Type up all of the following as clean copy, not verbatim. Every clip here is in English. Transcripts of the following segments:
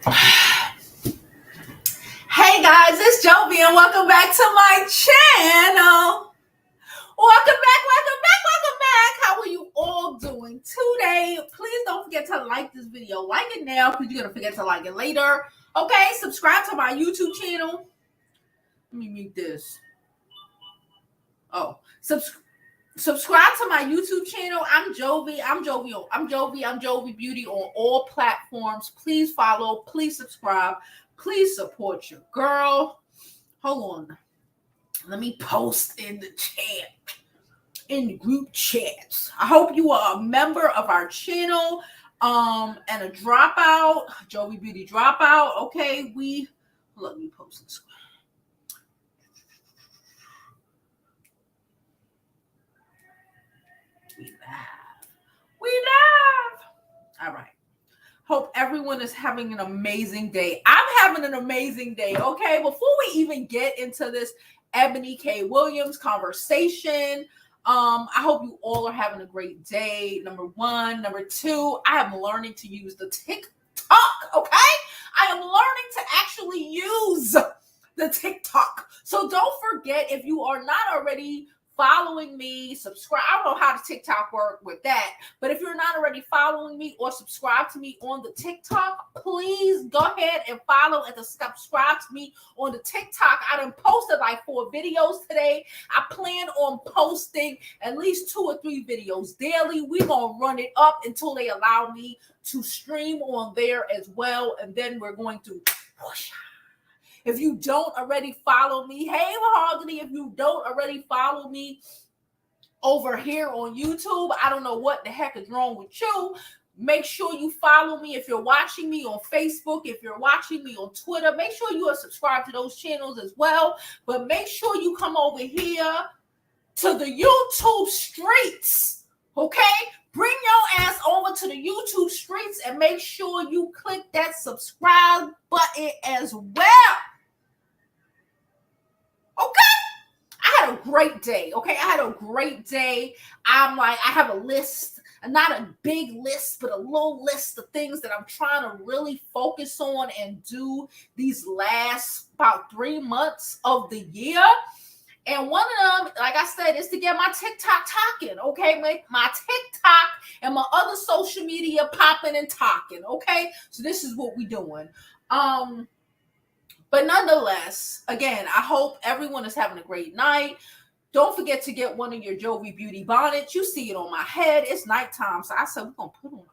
Hey guys, it's Jovi and welcome back to my channel. Welcome back. How are you all doing today? Please don't forget to like this video. Like it now because you're going to forget to like it later. Okay, subscribe to my YouTube channel. Let me mute this. Subscribe to my YouTube channel. I'm Jovi Beauty on all platforms. Please follow, please subscribe, please support your girl. Hold on. Let me post in the chat, in the group chats. I hope you are a member of our channel and a dropout, Jovi Beauty dropout. Okay, let me post this. We live. All right. Hope everyone is having an amazing day. I'm having an amazing day. Okay. Before we even get into this Ebony K Williams conversation, I hope you all are having a great day. Number one. Number two, I am learning to use the TikTok. Okay. I am learning to actually use the TikTok. So don't forget, if you are not already following me, subscribe. I don't know how the TikTok work with that, but if you're not already following me or subscribe to me on the TikTok, please go ahead and follow and subscribe to me on the TikTok. I done posted like 4 videos today. I plan on posting at least 2 or 3 videos daily. We're going to run it up until they allow me to stream on there as well. And then we're going to whoosh. If you don't already follow me, hey Mahogany, if you don't already follow me over here on YouTube, I don't know what the heck is wrong with you. Make sure you follow me. If you're watching me on Facebook, if you're watching me on Twitter, make sure you are subscribed to those channels as well. But make sure you come over here to the YouTube streets, okay? Bring your ass over to the YouTube streets and make sure you click that subscribe button as well. Okay, I had a great day. Okay, I had a great day. I have a list, not a big list, but a little list of things that I'm trying to really focus on and do these last about 3 months of the year. And one of them, like I said, is to get my TikTok talking. Okay, make my TikTok and my other social media popping and talking. Okay, so this is what we're doing. But nonetheless, again, I hope everyone is having a great night. Don't forget to get one of your Jovi Beauty bonnets. You see it on my head. It's nighttime, so I said we're going to put on a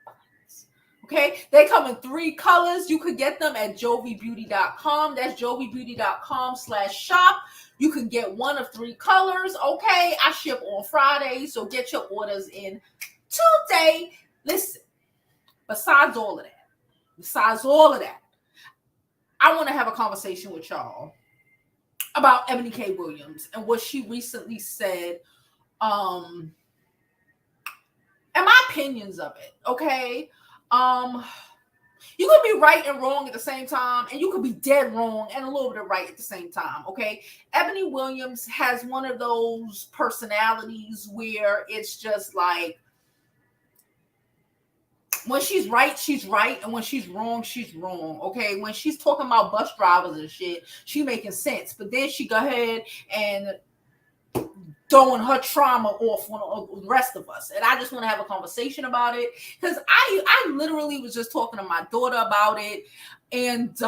bonnet. Okay, they come in 3 colors. You could get them at jovibeauty.com. That's jovibeauty.com/shop. You can get one of 3 colors. Okay, I ship on Friday, so get your orders in today. Listen, besides all of that, I want to have a conversation with y'all about Eboni K Williams and what she recently said, and my opinions of it. Okay, you could be right and wrong at the same time, and you could be dead wrong and a little bit of right at the same time. Okay, Eboni Williams has one of those personalities where it's just like, when she's right, and when she's wrong, okay? When she's talking about bus drivers and shit, she making sense. But then she go ahead and throwing her trauma off on the rest of us. And I just want to have a conversation about it. Because I literally was just talking to my daughter about it. And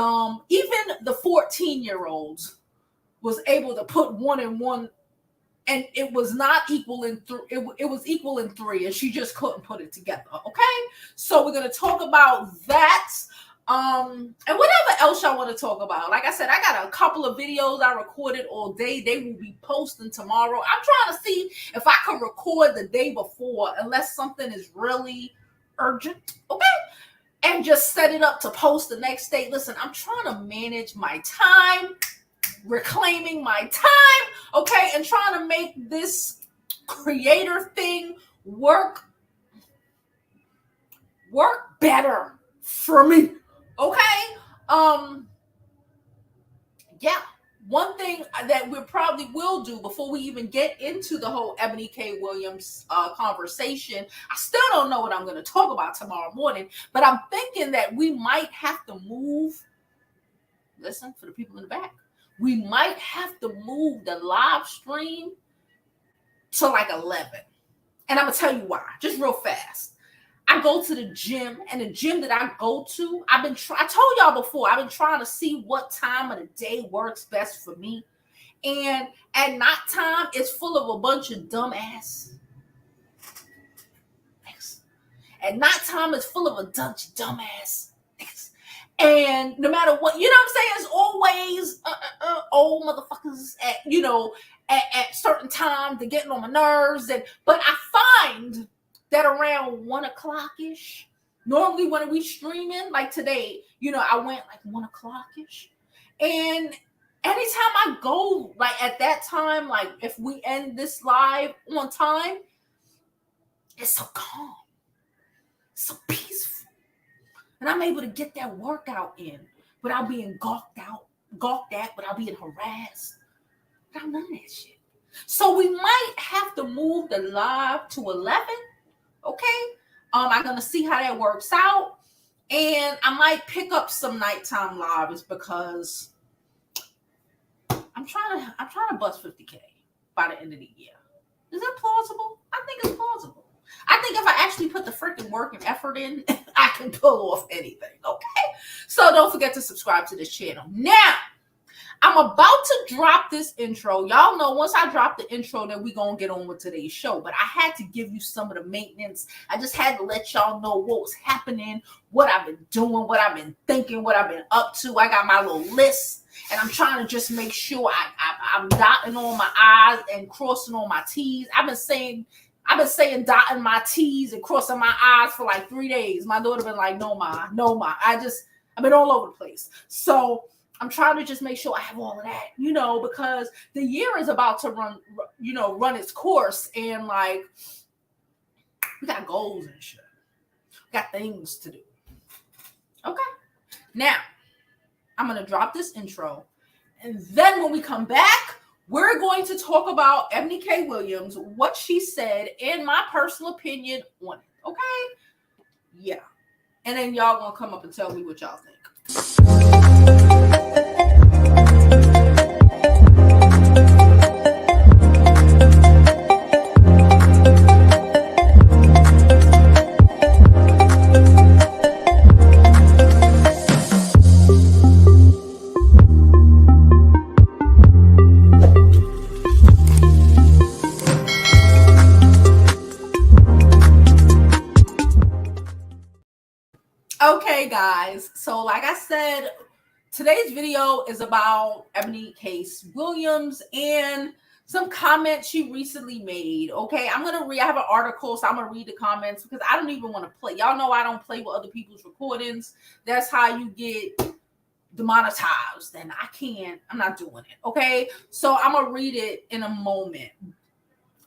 even the 14-year-olds was able to put 1 and 1. And it was not equal in 3. It was equal in 3, and she just couldn't put it together. Okay, so we're gonna talk about that, and whatever else I want to talk about. Like I said, I got a couple of videos I recorded all day. They will be posting tomorrow. I'm trying to see if I can record the day before, unless something is really urgent. Okay, and just set it up to post the next day. Listen, I'm trying to manage my time. Reclaiming my time, okay, and trying to make this creator thing work better for me, okay. Yeah, one thing that we probably will do before we even get into the whole Ebony K Williams conversation, I still don't know what I'm going to talk about tomorrow morning, but I'm thinking that we might have to move. Listen, for the people in the back, we might have to move the live stream to like 11. And I'm going to tell you why, just real fast. I go to the gym, and the gym that I go to, I told y'all before, I've been trying to see what time of the day works best for me. And at nighttime, it's full of a bunch of dumbass. At nighttime, it's full of a bunch of dumbass. And no matter what, you know what I'm saying? It's always old motherfuckers at certain times. They're getting on my nerves. But I find that around 1 o'clock-ish, normally when we streaming, like today, I went like 1 o'clock-ish. And anytime I go, like at that time, like if we end this live on time, it's so calm, so peaceful. And I'm able to get that workout in without being gawked at, without being harassed, without none of that shit. So we might have to move the live to 11. Okay, I'm gonna see how that works out, and I might pick up some nighttime lives because I'm trying to bust 50K by the end of the year. Is that plausible? I think it's plausible. I think if I actually put the freaking work and effort in, I can pull off anything. Okay, so don't forget to subscribe to this channel. Now, I'm about to drop this intro. Y'all know once I drop the intro, then we gonna get on with today's show. But I had to give you some of the maintenance. I just had to let y'all know what was happening, what I've been doing, what I've been thinking, what I've been up to. I got my little list, and I'm trying to just make sure I'm dotting on my I's and crossing on my T's. I've been saying dotting my T's and crossing my I's for like 3 days. My daughter been like, no, ma. I've been all over the place. So I'm trying to just make sure I have all of that, because the year is about to run its course, and like we got goals and shit. We got things to do. Okay. Now, I'm going to drop this intro, and then when we come back, we're going to talk about Ebony K Williams, what she said, and my personal opinion on it. Okay? Yeah. And then y'all going to come up and tell me what y'all think. Okay, guys, so like I said, today's video is about Ebony K Williams and some comments she recently made. Okay, I have an article, so I'm gonna read the comments because I don't even want to play. Y'all know I don't play with other people's recordings. That's how you get demonetized, and I'm not doing it. Okay, so I'm gonna read it in a moment.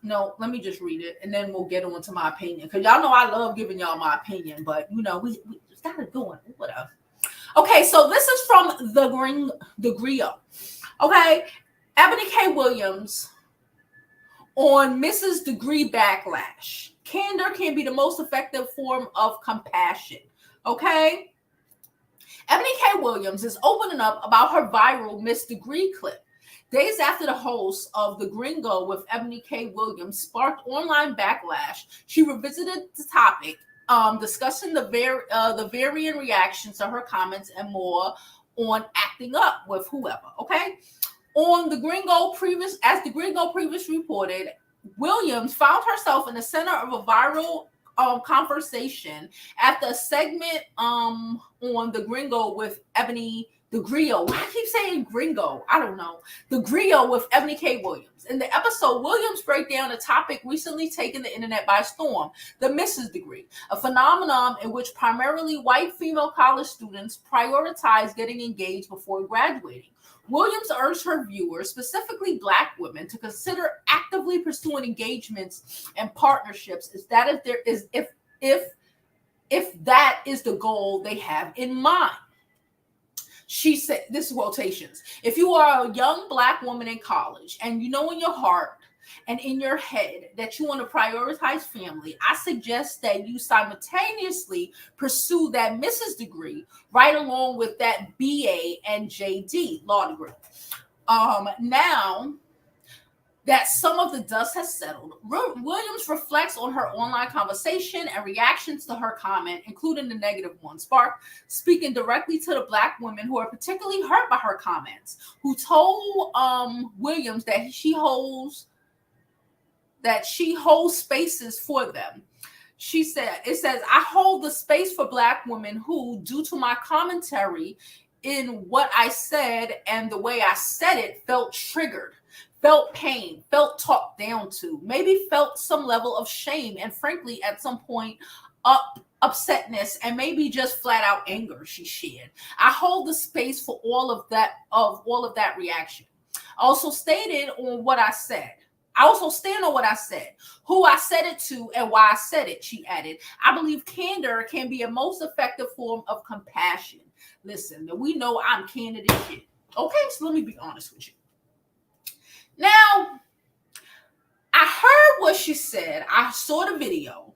No, let me just read it, and then we'll get on to my opinion, because y'all know I love giving y'all my opinion, but we got it going, whatever. Okay, so this is from the Griot. Okay, Ebony K Williams on Mrs. Degree backlash. Candor can be the most effective form of compassion. Okay, Ebony K Williams is opening up about her viral Miss Degree clip. Days after the host of The Gringo with Ebony K Williams sparked online backlash, she revisited the topic, discussing the varying reactions to her comments and more on acting up with whoever. Okay, on The Gringo previously reported, Williams found herself in the center of a viral conversation after a segment on The Gringo with Ebony. The Griot. Why I keep saying Gringo? I don't know. The Griot with Ebony K Williams. In the episode, Williams break down a topic recently taken the internet by storm, the Mrs. Degree, a phenomenon in which primarily white female college students prioritize getting engaged before graduating. Williams urged her viewers, specifically Black women, to consider actively pursuing engagements and partnerships if that is the goal they have in mind. She said, this is quotations. If you are a young Black woman in college and you know in your heart and in your head that you want to prioritize family, I suggest that you simultaneously pursue that Mrs. degree right along with that BA and JD law degree. Now that some of the dust has settled, Williams reflects on her online conversation and reactions to her comment, including the negative one sparked, speaking directly to the Black women who are particularly hurt by her comments, who told Williams that she holds spaces for them. She said, it says, I hold the space for Black women who, due to my commentary in what I said and the way I said it, felt triggered, felt pain, felt talked down to, maybe felt some level of shame, and frankly, at some point, upsetness, and maybe just flat out anger, she shared. I hold the space for all of that reaction. Also stated on what I said. I also stand on what I said, who I said it to, and why I said it, she added. I believe candor can be a most effective form of compassion. Listen, we know I'm candid as shit. Okay, so let me be honest with you. Now, I heard what she said. I saw the video.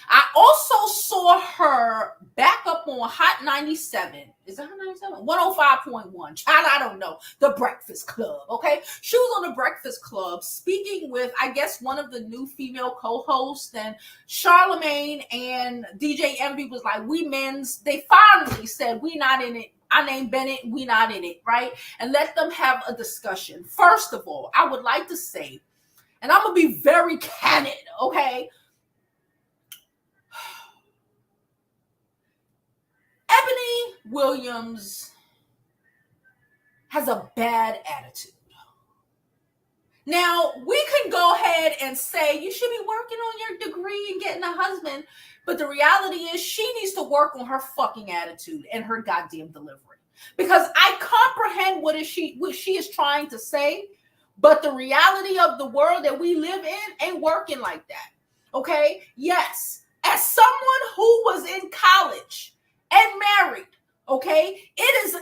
I also saw her back up on Hot 97. Is it Hot 97? 105.1. Child, I don't know. The Breakfast Club, okay? She was on the Breakfast Club speaking with, I guess, one of the new female co-hosts. And Charlemagne and DJ Envy was like, they finally said, we not in it. I named Bennett, we not in it, right? And let them have a discussion. First of all, I would like to say, and I'm going to be very candid, okay? Eboni Williams has a bad attitude. Now, we can go ahead and say you should be working on your degree and getting a husband, but the reality is she needs to work on her fucking attitude and her goddamn delivery. Because I comprehend what she is trying to say, but the reality of the world that we live in ain't working like that. Okay? Yes, as someone who was in college and married, okay, it is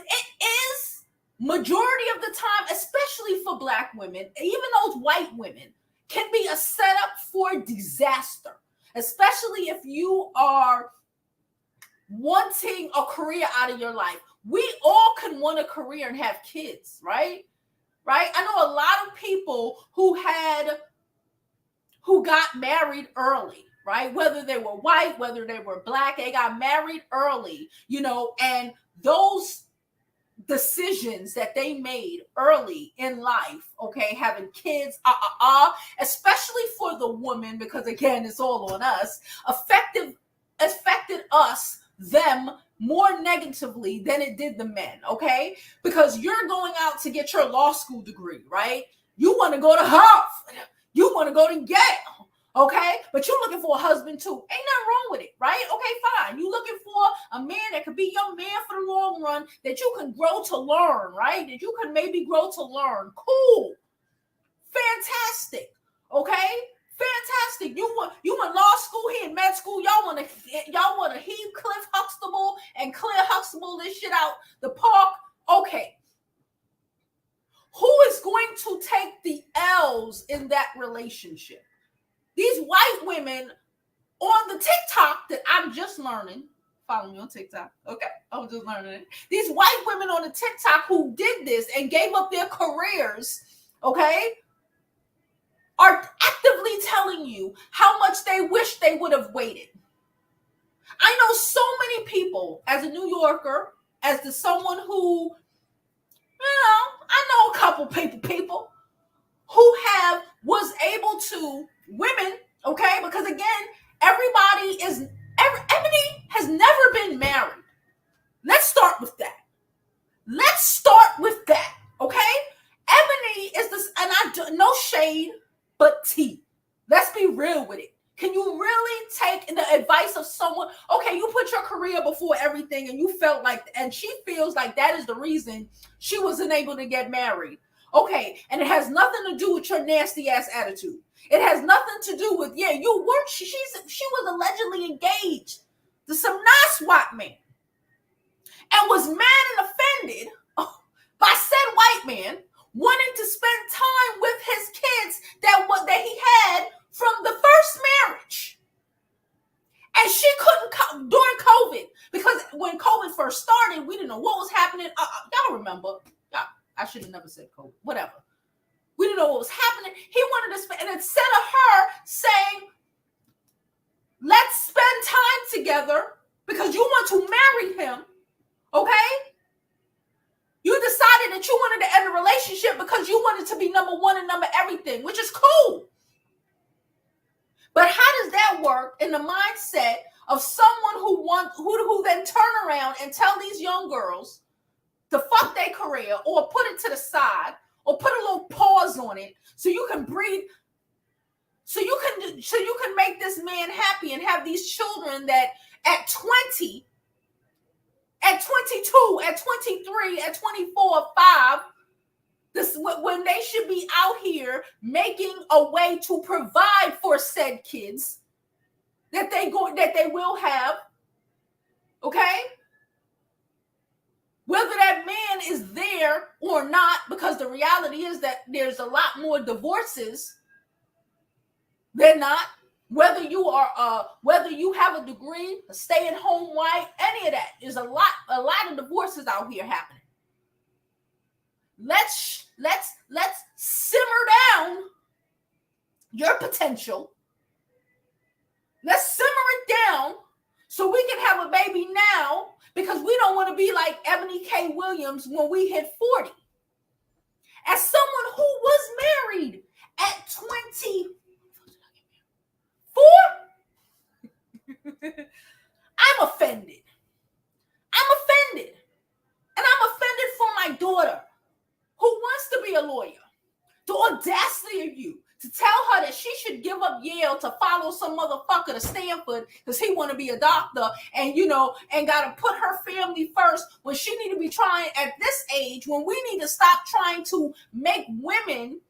majority of the time, especially for Black women, even those white women, can be a setup for disaster, especially if you are wanting a career out of your life. We all can want a career and have kids, right? Right? I know a lot of people who got married early, right? Whether they were white, whether they were Black, they got married early, and those decisions that they made early in life, okay, having kids, especially for the woman, because again, it's all on us, affected them more negatively than it did the men, okay? Because you're going out to get your law school degree, right? You want to go to Harvard. You want to go to Yale, okay? But you're looking for a husband too. Ain't nothing wrong with it, right? Okay, fine. You're looking for a man that could be your man for the long run, that you can grow to learn, right? That you can maybe grow to learn. Cool. Fantastic. Okay? Fantastic. You want law school here in med school. Y'all want to Heathcliff Huxtable and Claire Huxtable this shit out the park. Okay. Who is going to take the L's in that relationship? These white women on the TikTok that I'm just learning. Follow me on TikTok. Okay. I'm just learning it. These white women on the TikTok who did this and gave up their careers, okay, are actively telling you how much they wish they would have waited. I know so many people, as a New Yorker, as someone who, I know a couple people who was able to, women, okay, because again, Ebony has never been married. Let's start with that. Okay? Ebony is this, and no shade, but tea. Let's be real with it. Can you really take the advice of someone? Okay, you put your career before everything, and you felt like, and she feels like that is the reason she wasn't able to get married. Okay, and it has nothing to do with your nasty ass attitude. It has nothing to do with, you weren't. She was allegedly engaged to some nice white man, and was mad and offended by said white man wanting to spend time with his kids that he had from the first marriage. And she couldn't come during COVID, because when COVID first started, we didn't know what was happening. Y'all remember? I should have never said COVID. Whatever. We didn't know what was happening. He wanted to spend, and instead of her saying, let's spend time together because you want to marry him, okay? You decided that you wanted to end the relationship because you wanted to be number one and number everything, which is cool. But how does that work in the mindset of someone who then turn around and tell these young girls to fuck their career or put it to the side or put a little pause on it so you can breathe, so you can make this man happy and have these children that at 20, at 22, at 23, at 24, 5, when they should be out here making a way to provide for said kids that they will have, okay? Whether that man is there or not, because the reality is that there's a lot more divorces than not. Whether you have a degree, a stay-at-home wife, any of that, there's a lot of divorces out here happening. Let's simmer down your potential. Let's simmer it down so we can have a baby now, because we don't want to be like Ebony K Williams when we hit 40. As someone who was married at 24, I'm offended. And I'm offended for my daughter who wants to be a lawyer. The audacity of you to tell her that she should give up Yale to follow some motherfucker to Stanford because he want to be a doctor, and and got to put her family first when she need to be trying at this age, when we need to stop trying to make women.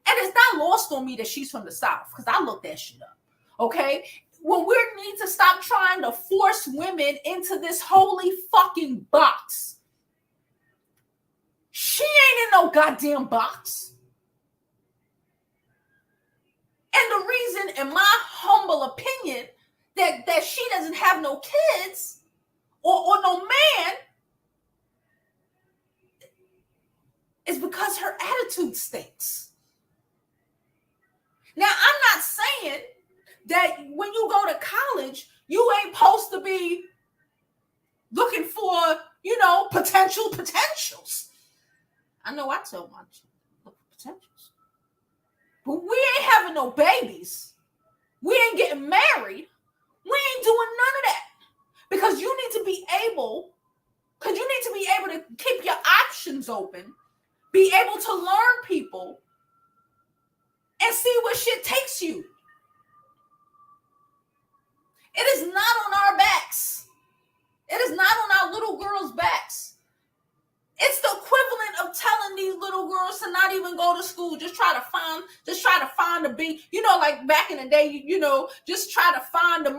And it's not lost on me that she's from the South, because I looked that shit up, okay? When we need to stop trying to force women into this holy fucking box. She ain't in no goddamn box. And the reason, in my humble opinion, that she doesn't have no kids or no man is because her attitude stinks. Now, I'm not saying that when you go to college, you ain't supposed to be looking for, potentials. I know I tell my children, look for potentials. But we ain't having no babies. We ain't getting married. We ain't doing none of that. Because you need to be able to keep your options open, be able to learn people, and see where shit takes you. It is not on our backs. It is not on our little girls' backs. It's the equivalent of telling these little girls to not even go to school. Just try to find a big, like back in the day, just try to find the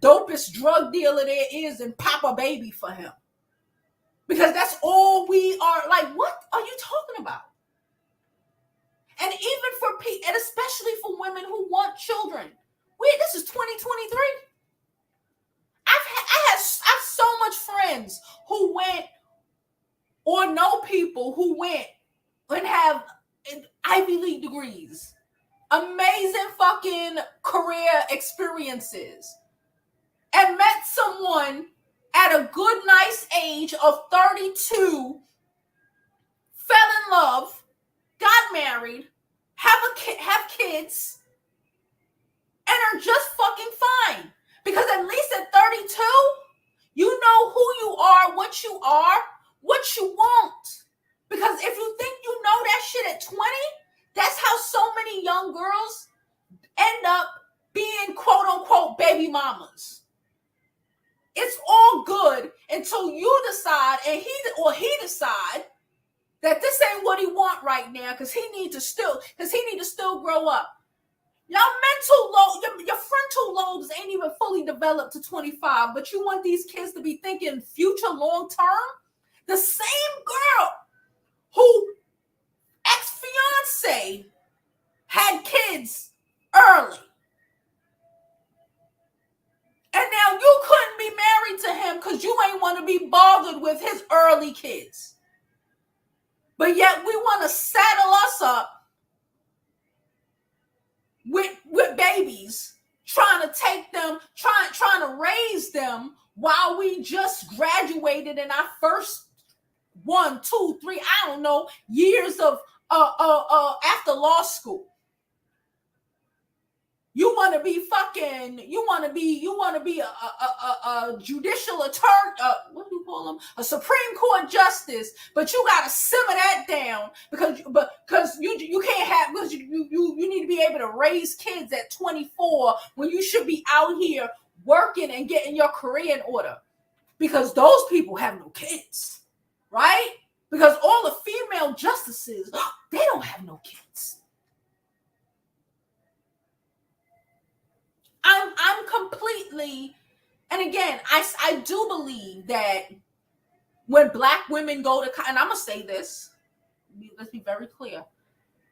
dopest drug dealer there is and pop a baby for him. Because that's all we are. Like, what are you talking about? And even and especially for women who want children. This is 2023. I have so much friends who went, or know people who went and have Ivy League degrees, amazing fucking career experiences, and met someone at a good, nice age of 32, fell in love, got married, have kids, and are just fucking fine. Because at least at 32, you know who you are, what you want. Because if you think you know that shit at 20, that's how so many young girls end up being quote unquote baby mamas. It's all good until you decide and he decide that this ain't what he want right now, because he need to still grow up. Your mental load, your frontal lobes ain't even fully developed to 25, but you want these kids to be thinking future long term? The same girl who ex-fiance had kids early. And now you couldn't be married to him because you ain't want to be bothered with his early kids. But yet we want to saddle us up with babies, trying to take them, trying to raise them while we just graduated in our first 1, 2, 3, I don't know, years of after law school. You want to be a judicial attorney, what do you call them? A Supreme Court justice, but you got to simmer that down because you can't have, because you need to be able to raise kids at 24 when you should be out here working and getting your career in order, because those people have no kids, right? Because all the female justices, they don't have no kids. I'm completely, and again, I do believe that when Black women go to, and I'm going to say this, let's be very clear.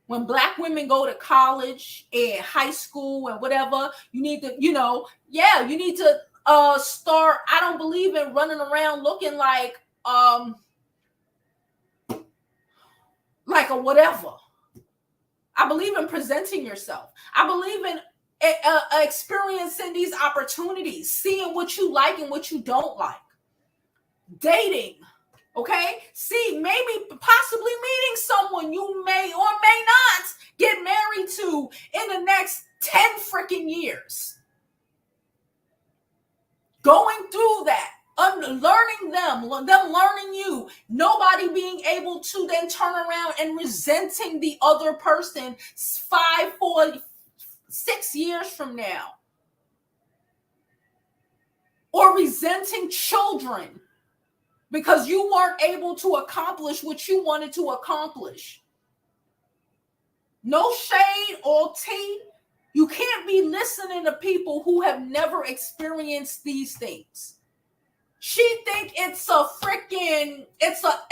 When Black women go to college and high school and whatever, you need to, you need to start, I don't believe in running around looking like a whatever. I believe in presenting yourself. I believe in experiencing these opportunities, seeing what you like and what you don't like, dating, okay? See, maybe possibly meeting someone you may or may not get married to in the next 10 freaking years. Going through that, learning them learning you, nobody being able to then turn around and resenting the other person 5, 4, 6 years from now, or resenting children because you weren't able to accomplish what you wanted to accomplish. No shade or tea. You can't be listening to people who have never experienced these things. She think it's a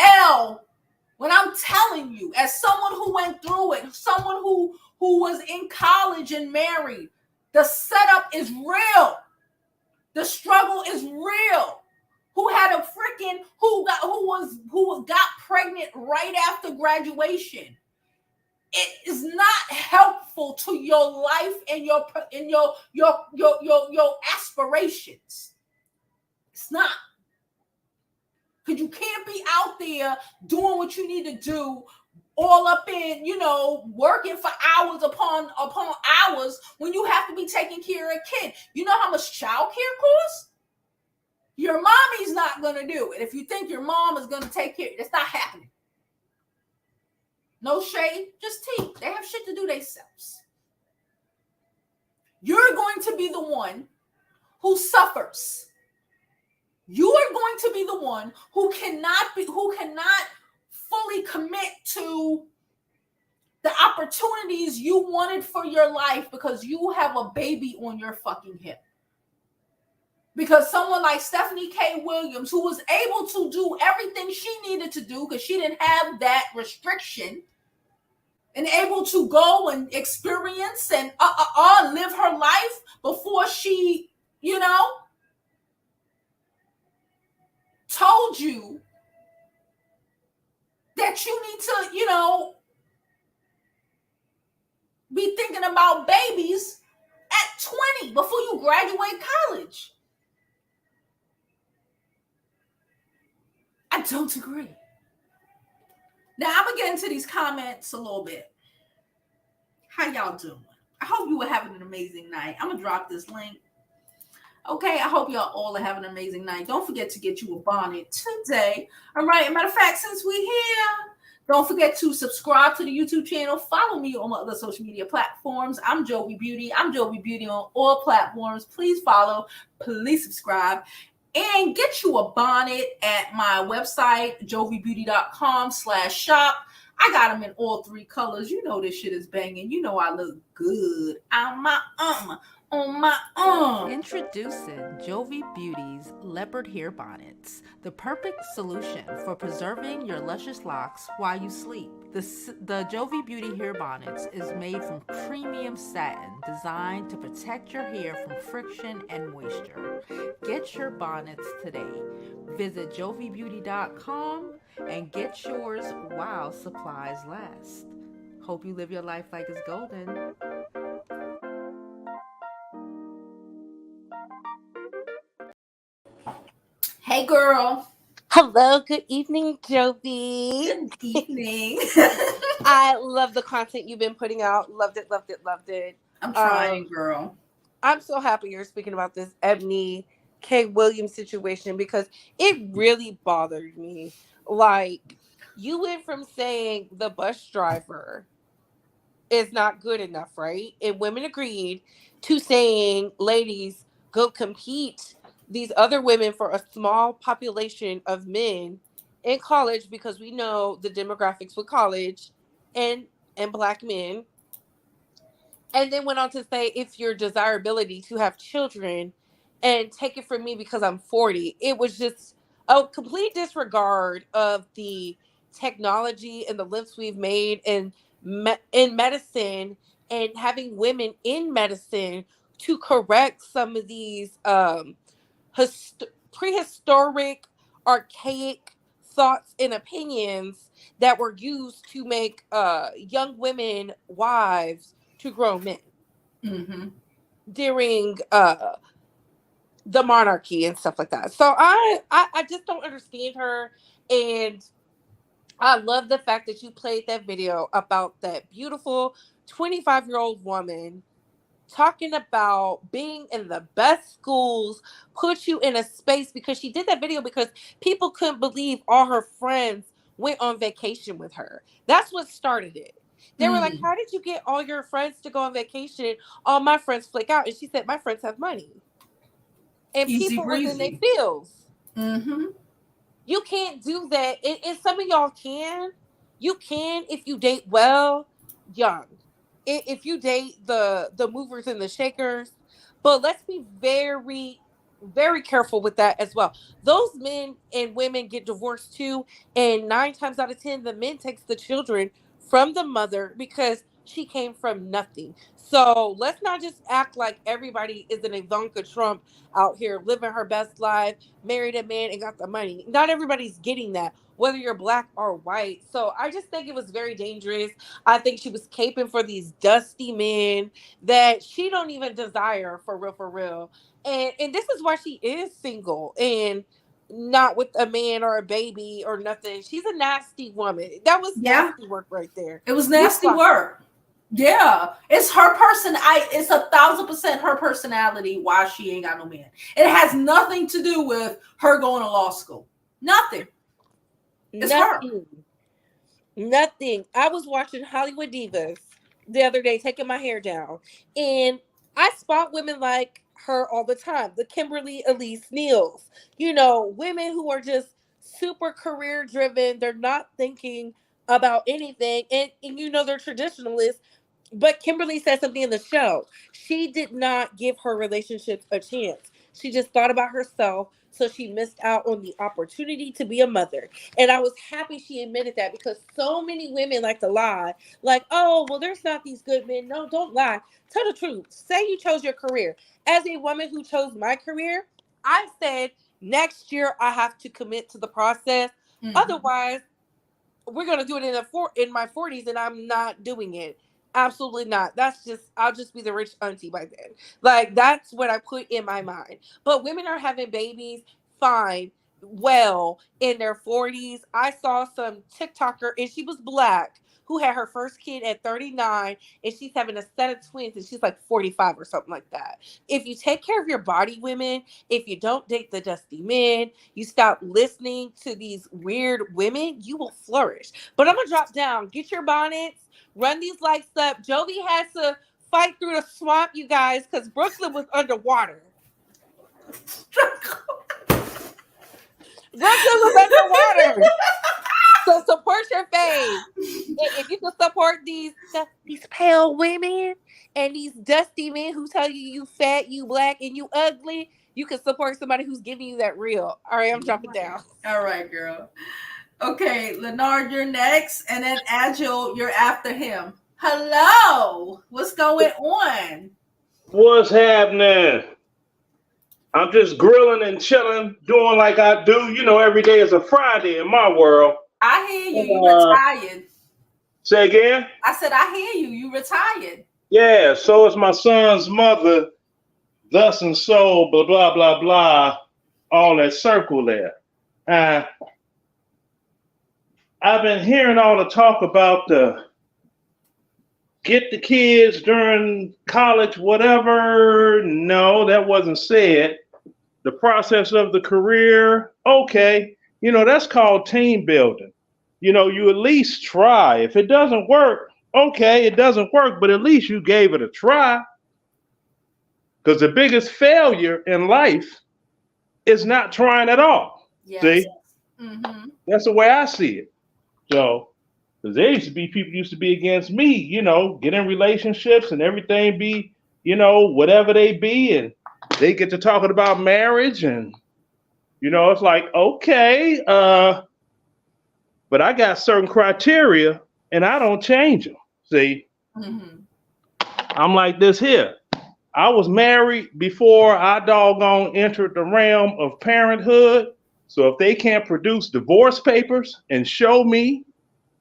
L, when I'm telling you, as someone who went through it, someone who was in college and married, the setup is real. The struggle is real. Who got pregnant right after graduation. It is not helpful to your life and your aspirations. It's not. Because you can't be out there doing what you need to do, all up in, working for hours upon hours when you have to be taking care of a kid. You know how much child care costs? Your mommy's not going to do it. If you think your mom is going to take care, it's not happening. No shade, just tea. They have shit to do themselves. You're going to be the one who suffers. You are going to be the one who cannot fully commit to the opportunities you wanted for your life because you have a baby on your fucking hip. Because someone like Eboni K Williams, who was able to do everything she needed to do because she didn't have that restriction, and able to go and experience and live her life before she, told you that you need to, be thinking about babies at 20 before you graduate college. I don't agree. Now, I'm going to get into these comments a little bit. How y'all doing? I hope you were having an amazing night. I'm going to drop this link. Okay, I hope y'all all are having an amazing night. Don't forget to get you a bonnet today. All right, matter of fact, since we're here, don't forget to subscribe to the YouTube channel. Follow me on my other social media platforms. I'm Jovi Beauty. I'm Jovi Beauty on all platforms. Please follow. Please subscribe. And get you a bonnet at my website, jovibeauty.com/shop. I got them in all three colors. You know this shit is banging. You know I look good. On my Introducing Jovi Beauty's leopard hair bonnets, the perfect solution for preserving your luscious locks while you sleep. The Jovi Beauty hair bonnets is made from premium satin designed to protect your hair from friction and moisture. Get your bonnets today. Visit jovibeauty.com and get yours while supplies last. Hope you live your life like it's golden. Hey girl. Hello, good evening, Jovi. Good evening. I love the content you've been putting out. Loved it, loved it, loved it. I'm trying, girl. I'm so happy you're speaking about this Ebony K Williams situation because it really bothered me. Like, you went from saying the bus driver is not good enough, right? And women agreed to saying, ladies, go compete these other women for a small population of men in college because we know the demographics with college and black men. And then went on to say it's your desirability to have children and take it from me because I'm 40. It was just a complete disregard of the technology and the lifts we've made in medicine and having women in medicine to correct some of these prehistoric, archaic thoughts and opinions that were used to make young women wives to grown men Mm-hmm. during the monarchy and stuff like that. So I just don't understand her, and I love the fact that you played that video about that beautiful 25-year-old woman talking about being in the best schools, put you in a space because she did that video because people couldn't believe all her friends went on vacation with her. That's what started it. They were like, how did you get all your friends to go on vacation? All my friends flake out. And she said, my friends have money. And Easy people was in their breezy. fields. Mm-hmm. You can't do that. And some of y'all can. You can if you date well, young. If you date the movers and the shakers. But let's be very, very careful with that as well. Those men and women get divorced too. And 9 times out of 10, the men takes the children from the mother because she came from nothing. So let's not just act like everybody is an Ivanka Trump out here living her best life, married a man and got the money. Not everybody's getting that, whether you're black or white. So I just think it was very dangerous. I think she was caping for these dusty men that she don't even desire for real, for real. And this is why she is single and not with a man or a baby or nothing. She's a nasty woman. That was Yeah. nasty work right there. It was You nasty work. Yeah, it's her person. It's 1,000% her personality. Why she ain't got no man. It has nothing to do with her going to law school. Nothing. It's her. Nothing. I was watching Hollywood Divas the other day, taking my hair down, and I spot women like her all the time. The Kimberly Elise Neals, women who are just super career driven. They're not thinking about anything, and they're traditionalists. But Kimberly said something in the show. She did not give her relationships a chance. She just thought about herself, so she missed out on the opportunity to be a mother. And I was happy she admitted that because so many women like to lie. Like, oh, well, there's not these good men. No, don't lie. Tell the truth. Say you chose your career. As a woman who chose my career, I said next year I have to commit to the process. Mm-hmm. Otherwise, we're gonna do it in my 40s, and I'm not doing it. Absolutely not. I'll just be the rich auntie by then. Like, that's what I put in my mind. But women are having babies fine, well, in their 40s. I saw some TikToker, and she was black, who had her first kid at 39, and she's having a set of twins, and she's like 45 or something like that. If you take care of your body, women, if you don't date the dusty men, you stop listening to these weird women, you will flourish. But I'm gonna drop down. Get your bonnets. Run these lights up. Jovi had to fight through the swamp, you guys, because Brooklyn was underwater. Brooklyn was underwater. So support your fave. if you can support these pale women and these dusty men who tell you you fat, you black, and you ugly, you can support somebody who's giving you that real. All right, I'm jumping down. All right, girl. Okay, Leonard, you're next, and then Agile, you're after him. Hello, what's going on? What's happening? I'm just grilling and chilling, doing like I do. You know, every day is a Friday in my world. I hear you. You retired. Say again? I said, I hear you. You retired. Yeah, so is my son's mother, thus and so, blah, blah, blah, blah, all that circle there. I've been hearing all the talk about the get the kids during college, whatever. No, that wasn't said. The process of the career, okay. You know, that's called team building. You know, you at least try. If it doesn't work, okay, it doesn't work, but at least you gave it a try. Because the biggest failure in life is not trying at all. Yes. See? Mm-hmm. That's the way I see it. So, because there used to be people used to be against me, you know, get in relationships and everything be, you know, whatever they be, and they get to talking about marriage, and, you know, it's like, okay, but I got certain criteria and I don't change them. See, I'm like this here. I was married before I doggone entered the realm of parenthood. So if they can't produce divorce papers and show me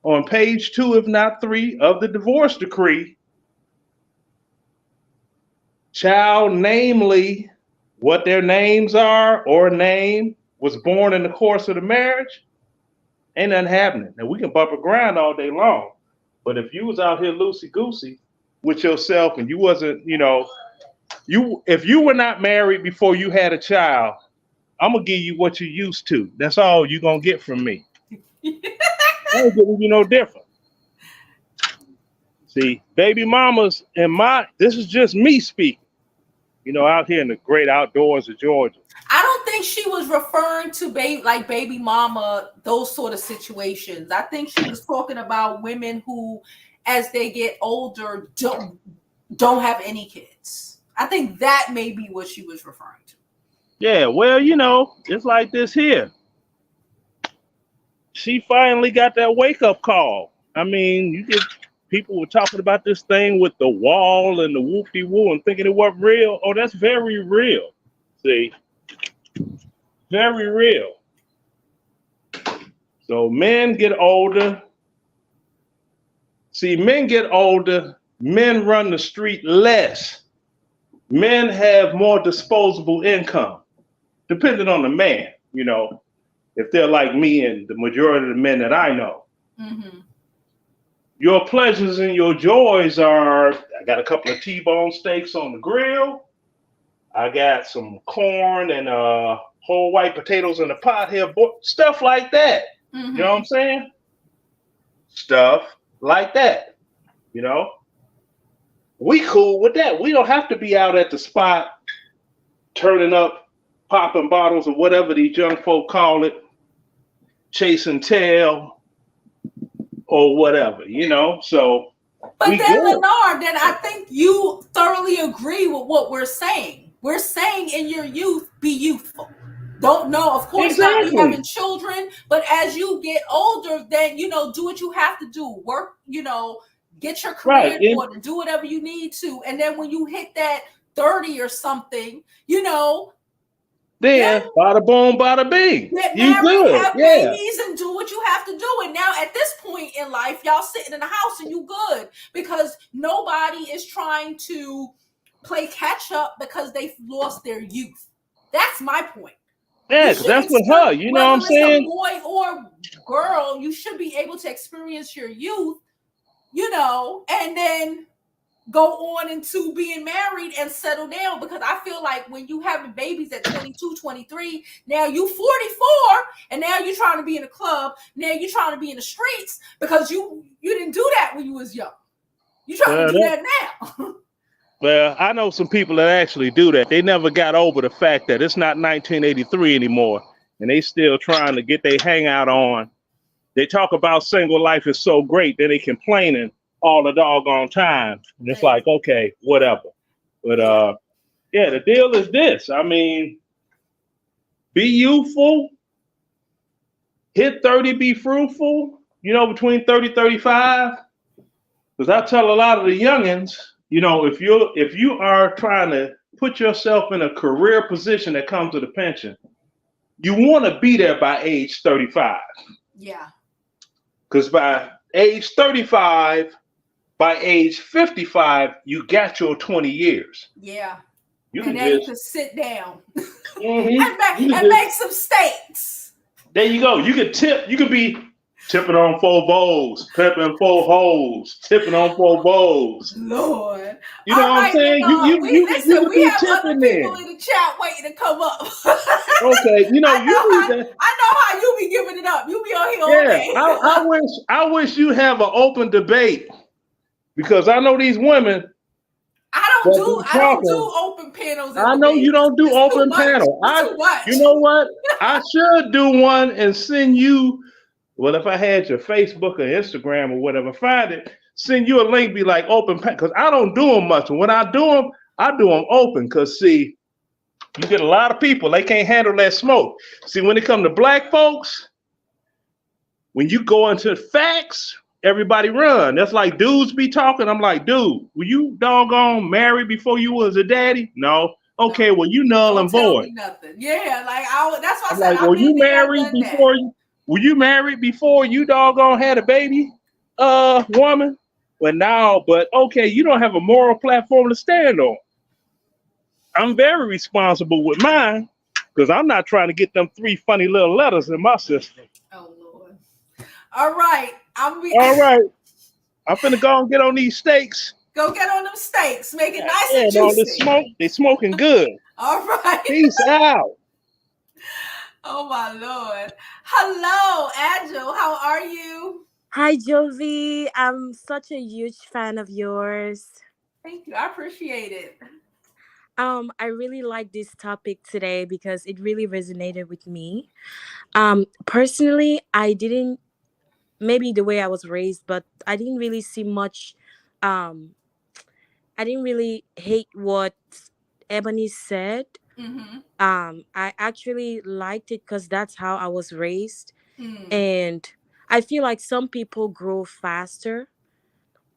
on page 2, if not 3, of the divorce decree, child, namely what their names are or name was born in the course of the marriage, ain't nothing happening. And we can bump around all day long. But if you was out here loosey-goosey with yourself and you wasn't, you know, if you were not married before you had a child, I'm going to give you what you're used to. That's all you're going to get from me. I ain't giving you no different. See, baby mamas and this is just me speaking, you know, out here in the great outdoors of Georgia. I don't think she was referring to baby mama, those sort of situations. I think she was talking about women who, as they get older, don't have any kids. I think that may be what she was referring to. Yeah, well, you know, it's like this here. She finally got that wake-up call. I mean, you get people were talking about this thing with the wall and the whoop-de-woo and thinking it wasn't real. Oh, that's very real. See? Very real. So men get older. See, men get older. Men run the street less. Men have more disposable income, depending on the man, you know, if they're like me and the majority of the men that I know. Mm-hmm. Your pleasures and your joys are, I got a couple of T-bone steaks on the grill. I got some corn and whole white potatoes in the pot here, stuff like that. Mm-hmm. You know what I'm saying? Stuff like that, you know? We cool with that. We don't have to be out at the spot turning up, popping bottles or whatever these young folk call it, chasing tail or whatever, you know? So, but then Leonard, then I think you thoroughly agree with what we're saying. We're saying in your youth, be youthful. Don't know, of course, not be having children, but as you get older, then, you know, do what you have to do. Work, you know, get your career in order, do whatever you need to. And then when you hit that 30 or something, you know, then bada boom, bada bing. Get married, have babies, and do what you have to do. And now at this point in life, y'all sitting in the house and you good because nobody is trying to play catch up because they've lost their youth. That's my point. Yeah, that's with her. You know what I'm saying? Boy or girl, you should be able to experience your youth, you know, and then go on into being married and settle down, because I feel like when you having babies at 22, 23, now you 44 and now you're trying to be in a club, now you're trying to be in the streets because you didn't do that when you was young. You're trying to do that now. Well, I know some people that actually do that. They never got over the fact that it's not 1983 anymore and they still trying to get their hangout on They talk about single life is so great that they complaining all the doggone time. And it's like, okay, whatever. But yeah, the deal is this. I mean, be youthful, hit 30, be fruitful, between 30, 35. Because I tell a lot of the youngins, if you are trying to put yourself in a career position that comes with a pension, you want to be there by age 35. Yeah. Because by age 35, by age 55, you got your 20 years. Yeah. Then you can sit down mm-hmm. and make some steaks. There you go. You can tip. You can be tipping on 4 bowls, pimping 4 holes, tipping on 4 bowls. Lord. You know what I'm saying? You can we be have other people in the chat waiting to come up. Okay, I know how you be giving it up. You be on here all day. I wish you have an open debate, because I know these women. I don't do open panels. I know you don't do open panel. You know what? I should do one and send you. Well, if I had your Facebook or Instagram or whatever, find it, send you a link, be like open panel, because I don't do them much. And when I do them open, because see, you get a lot of people, they can't handle that smoke. See, when it comes to black folks, when you go into facts, everybody run. That's like dudes be talking. I'm like, dude, were you doggone married before you was a daddy? No. Okay, well, you null and void. Nothing. Yeah, that's why I said, like, were you married before you doggone had a baby, woman? Well, now, but okay, you don't have a moral platform to stand on. I'm very responsible with mine, because I'm not trying to get them 3 funny little letters in my system. Oh, Lord. All right. All right. I'm finna go and get on these steaks. Go get on them steaks. Make it nice and juicy. All this smoke, they smoking good. All right. Peace out. Oh, my Lord. Hello, Agile. How are you? Hi, Jovi. I'm such a huge fan of yours. Thank you. I appreciate it. I really like this topic today because it really resonated with me. Personally, I didn't, maybe the way I was raised, but I didn't really see much. I didn't really hate what Ebony said. Mm-hmm. I actually liked it because that's how I was raised. Mm. And I feel like some people grow faster.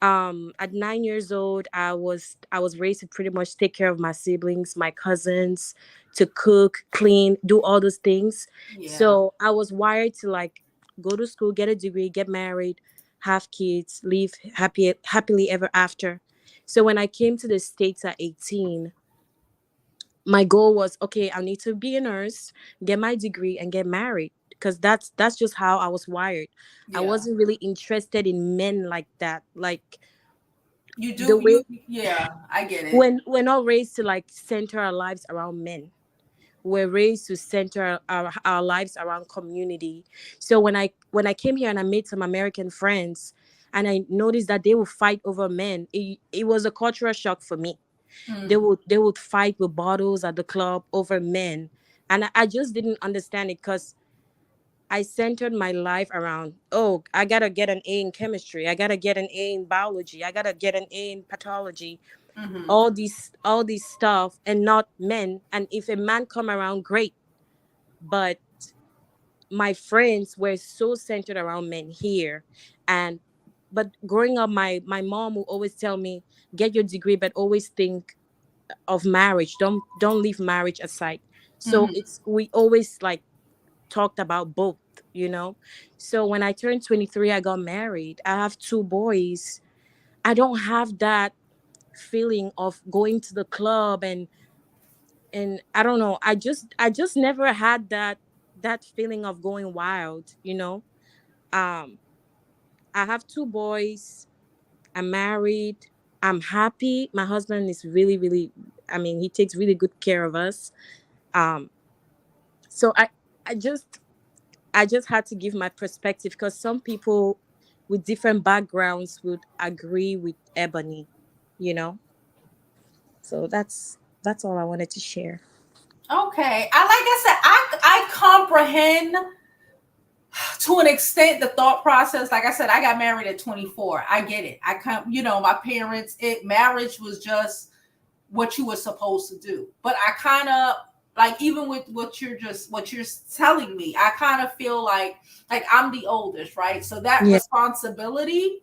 At 9 years old, I was raised to pretty much take care of my siblings, my cousins, to cook, clean, do all those things. Yeah. So I was wired to like go to school, get a degree, get married, have kids, live happily ever after. So when I came to the States at 18, my goal was, okay, I need to be a nurse, get my degree, and get married, because that's just how I was wired. Yeah. I wasn't really interested in men like that. Like, you do, yeah, I get it. We're not raised to like center our lives around men. We're raised to center our lives around community. So when I came here and I made some American friends, and I noticed that they would fight over men, it was a cultural shock for me. Mm. They would fight with bottles at the club over men, and I just didn't understand it, because I centered my life around, oh, I gotta get an A in chemistry, I gotta get an A in biology, I gotta get an A in pathology, all these stuff, and not men. And if a man come around, great, but my friends were so centered around men here. But growing up, my mom would always tell me, get your degree, but always think of marriage. Don't leave marriage aside. So we always like talked about both, So when I turned 23, I got married. I have 2 boys. I don't have that feeling of going to the club and I don't know. I just never had that feeling of going wild, I have 2 boys. I'm married. I'm happy. My husband is really, really, he takes really good care of us. So I just had to give my perspective, because some people with different backgrounds would agree with Ebony, So that's all I wanted to share. Okay. I comprehend to an extent, the thought process, like I said, I got married at 24. I get it. I come, my parents, marriage was just what you were supposed to do. But I kind of, like, even with what you're telling me, I kind of feel like I'm the oldest, right? So that responsibility,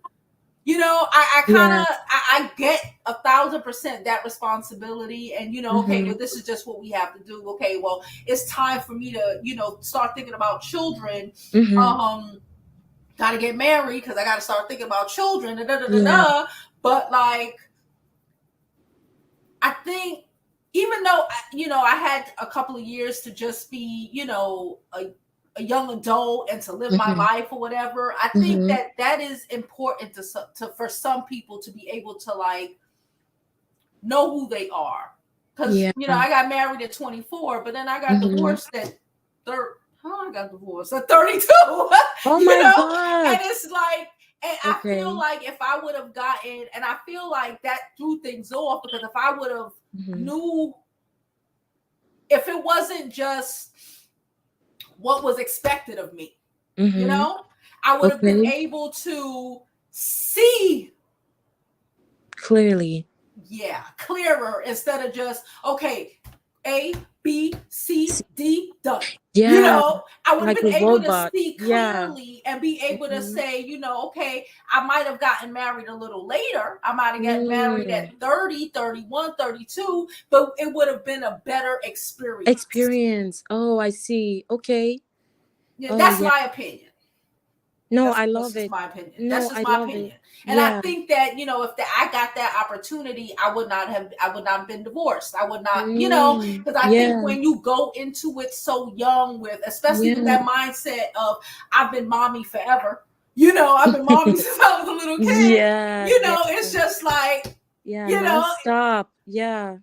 I kind of, I get 1,000% that responsibility, and okay, well, this is just what we have to do. Okay, well, it's time for me to, start thinking about children. Got to get married because I got to start thinking about children. But like, I think even though I had a couple of years to just be a young adult and to live my life or whatever, I think that is important to for some people to be able to like know who they are. Because I got married at 24, but then I got divorced at I got divorced at 32. Oh my God. And it's like, and I feel like if I would have gotten, and I feel like that threw things off, because if I would have knew, if it wasn't just what was expected of me, I would have been able to see clearly. Yeah, clearer, instead of just, okay, A, B, C, D, done. Yeah. I would have like been able robot. to see clearly and be able to say, okay, I might have gotten married a little later. I might have gotten married at 30, 31, 32, but it would have been a better experience. Oh, I see. Okay. Yeah, that's my opinion. No, I love it. That's my opinion. No, That's just I my love opinion. it. And I think that, if I got that opportunity, I would not have been divorced. I would not, because I think when you go into it so young with, especially with that mindset of, I've been mommy forever, I've been mommy since I was a little kid. It's just like, stop. Yeah.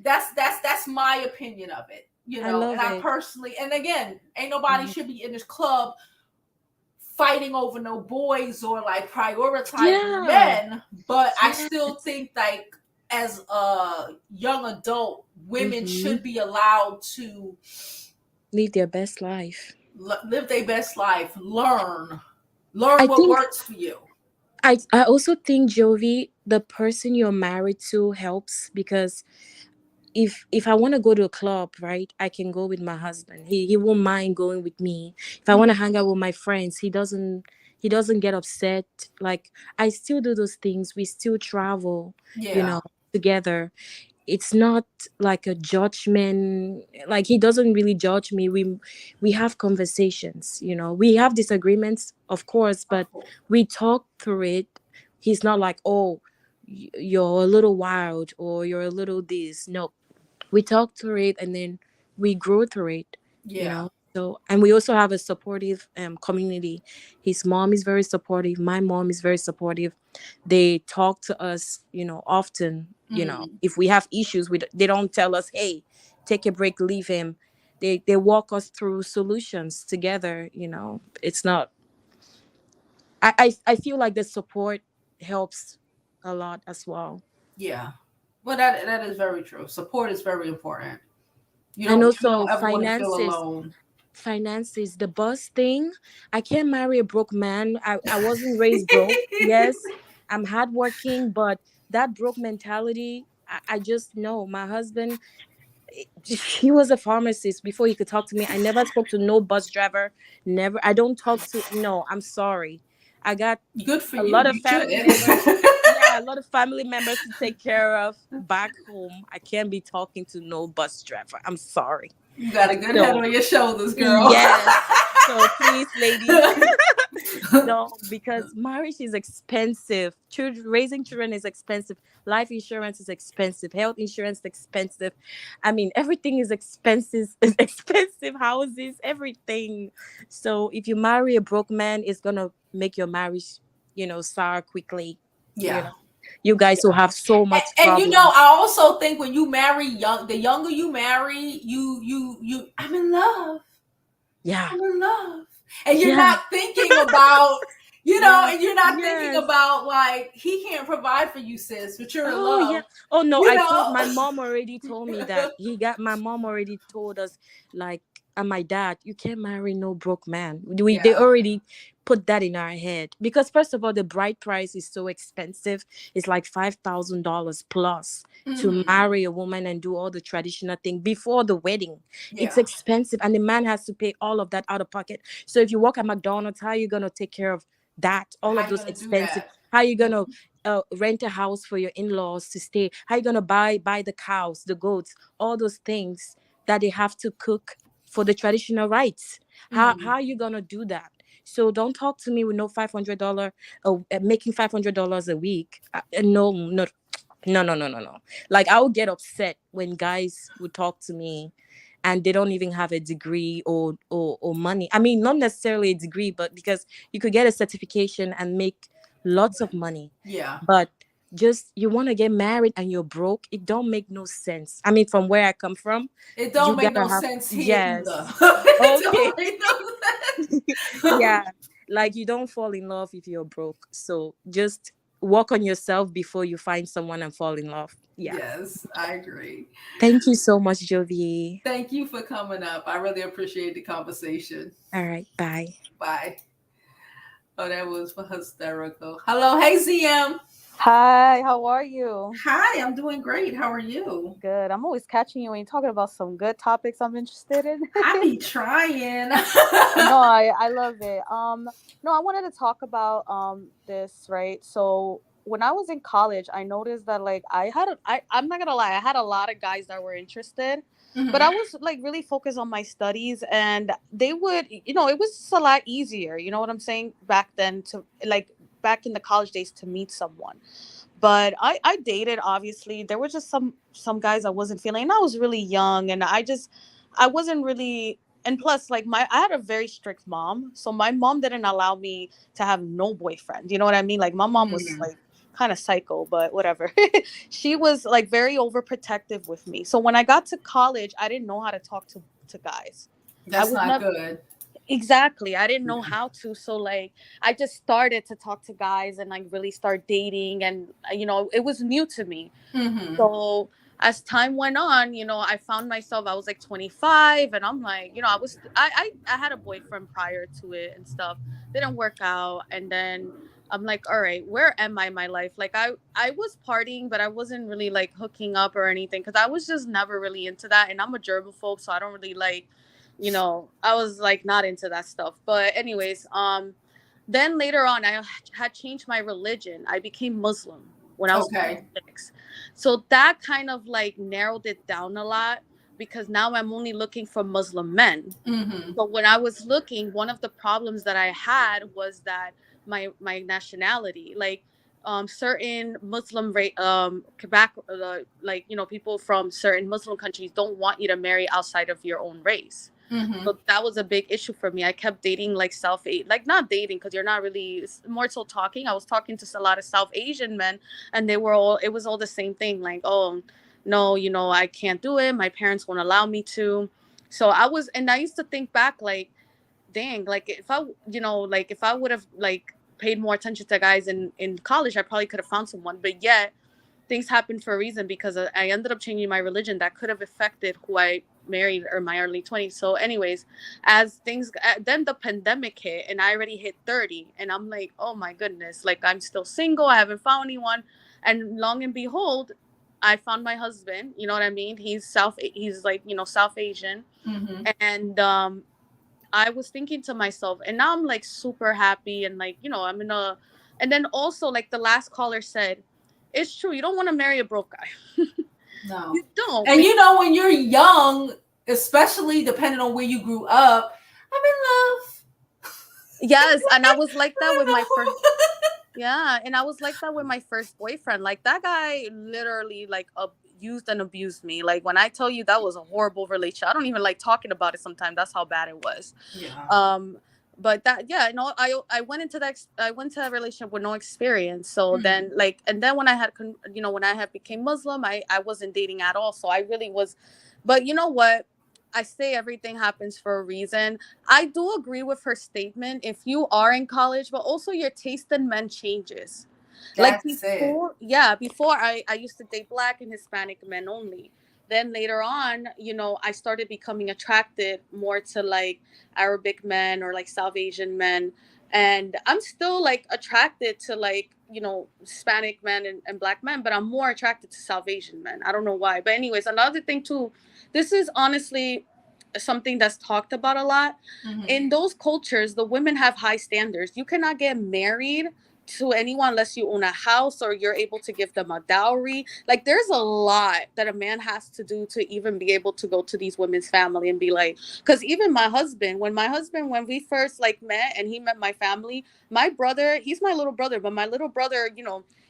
That's my opinion of it. I personally, and again, ain't nobody should be in this club fighting over no boys or like prioritizing men, but I still think like as a young adult, women should be allowed to live their best life. Live their best life. Learn what works for you. I also think, Jovi, the person you're married to helps, because if I want to go to a club, right, I can go with my husband. He won't mind going with me. If I want to hang out with my friends, he doesn't get upset. Like, I still do those things. We still travel, together. It's not like a judgment. Like, he doesn't really judge me. We have conversations, we have disagreements, of course, but we talk through it. He's not like, oh, you're a little wild or you're a little this. No, we talk through it and then we grow through it. So, and we also have a supportive community. His mom is very supportive. My mom is very supportive. They talk to us, often. If we have issues, they don't tell us, hey, take a break, leave him. They walk us through solutions together. It's not. I feel like the support helps a lot as well. Yeah. Well, that is very true. Support is very important. And also finances, the bus thing. I can't marry a broke man. I wasn't raised broke. Yes, I'm hardworking, but that broke mentality, I just know. My husband, he was a pharmacist before he could talk to me. I never spoke to no bus driver. Never. I don't talk to. No, I'm sorry. I got good for a you. lot of family members. A lot of family members to take care of back home. I can't be talking to no bus driver. I'm sorry. You got a good head on your shoulders, girl. Yes. So please, ladies. No, because marriage is expensive. Raising children is expensive. Life insurance is expensive. Health insurance is expensive. I mean, everything is expensive. Expensive houses, everything. So if you marry a broke man, it's gonna make your marriage, sour quickly. Yeah. You guys will have so much and I also think when you marry the younger you marry, you I'm in love. Yeah. I'm in love. And you're not thinking about, You know, and you're not thinking Yes. about like he can't provide for you, sis, but you're in Oh yeah. love. Oh no, You I told know? my mom already told me that my mom already told us like, and my dad, you can't marry no broke man. They Yeah. already put that in our head because first of all, the bride price is so expensive. It's like $5,000 plus to Mhm. marry a woman and do all the traditional thing before the wedding. It's Yeah. expensive, and the man has to pay all of that out of pocket. So if you work at McDonald's, how are you gonna take care of that? All How of you those gonna do expensive. that? How you gonna rent a house for your in-laws to stay? How you gonna buy the cows, the goats, all those things that they have to cook for the traditional rites? How are you gonna do that? So don't talk to me with no $500 making $500 a week. No, no, no, no, no, no, no. Like I would get upset when guys would talk to me and they don't even have a degree or money. I mean, not necessarily a degree, but because you could get a certification and make lots of money. Yeah. But just you want to get married and you're broke, it don't make no sense. I mean, from where I come from, It you don't make gotta no have, sense here either. yes. It Okay. don't make no sense. Yeah, like you don't fall in love if you're broke. So just work on yourself before you find someone and fall in love. Yeah. Yes, I agree. Thank you so much, Jovi. Thank you for coming up. I really appreciate the conversation. All right, bye. Bye. Oh, that was hysterical. Hello, hey ZM. Hi, how are you? Hi, I'm doing great. How are you? Good. I'm always catching you when you're talking about some good topics I'm interested in. I be trying. No, I love it. No, I wanted to talk about this, right? So when I was in college, I noticed that like I'm not gonna lie, I had a lot of guys that were interested, but I Mhm. was like really focused on my studies, and they would, it was just a lot easier, you know what I'm saying, back then, to like back in the college days, to meet someone. But I dated, obviously. There were just some guys I wasn't feeling, and I was really young, and I wasn't really. And plus, like, I had a very strict mom, so my mom didn't allow me to have no boyfriend, you know what I mean? Like, my mom was Mhm. like kind of psycho, but whatever. She was like very overprotective with me, so when I got to college, I didn't know how to talk to guys. I That's was not never. good. Exactly. I didn't know Yeah. how to. So like I just started to talk to guys and like really start dating, and it was new to me. Mhm. So as time went on, I found myself, I was like 25, and I'm like, I had a boyfriend prior to it and stuff. Didn't work out, and then I'm like, all right, where am I in my life? Like I was partying, but I wasn't really like hooking up or anything, because I was just never really into that, and I'm a germaphobe, so I don't really like, I was like not into that stuff. But anyways, then later on, I had changed my religion. I became Muslim when I was Okay. 26. So that kind of like narrowed it down a lot, because now I'm only looking for Muslim men. Mhm. So when I was looking, one of the problems that I had was that my nationality, like certain Muslim back, like people from certain Muslim countries don't want you to marry outside of your own race. Mhm. So that was a big issue for me. I kept dating like like not dating, because you're not really, it's more so talking. I was talking to a lot of South Asian men, and it was all the same thing. Like, oh no, I can't do it. My parents won't allow me to. So and I used to think back like, dang, like if I would have like paid more attention to guys in college, I probably could have found someone. But yet things happened for a reason, because I ended up changing my religion that could have affected who I married in my early 20s. So anyways, then the pandemic hit, and I already hit 30, and I'm like, oh my goodness, like I'm still single, I haven't found anyone. And long and behold, I found my husband, you know what I mean? He's like, South Asian. Mhm. And I was thinking to myself, and now I'm like super happy, and like, I'm in a. And then also, like the last caller said, it's true, you don't want to marry a broke guy. No. You don't, And because when you're young, especially depending on where you grew up, I'm in love. yes, and I was like that I with my first. know. Yeah, and I was like that with my first boyfriend. Like that guy literally like used and abused me. Like when I tell you, that was a horrible relationship. I don't even like talking about it sometimes. That's how bad it was. Yeah. But that, yeah, I went into that relationship with no experience. So Mhm. then like, and then when I had when I had became Muslim, I wasn't dating at all. So I really was. But you know what? I say everything happens for a reason. I do agree with her statement. If you are in college, but also your taste in men changes. Like That's it. before I used to date Black and Hispanic men only. Then later on, I started becoming attracted more to like Arabic men or like South Asian men. And I'm still like attracted to like, Hispanic men and Black men, but I'm more attracted to South Asian men. I don't know why. But anyways, another thing too, this is honestly something that's talked about a lot. Mhm. In those cultures, the women have high standards. You cannot get married to anyone unless you own a house or you're able to give them a dowry. Like there's a lot that a man has to do to even be able to go to these women's family and be like, because even when we first like met and he met my family, my brother, he's my little brother, but my little brother,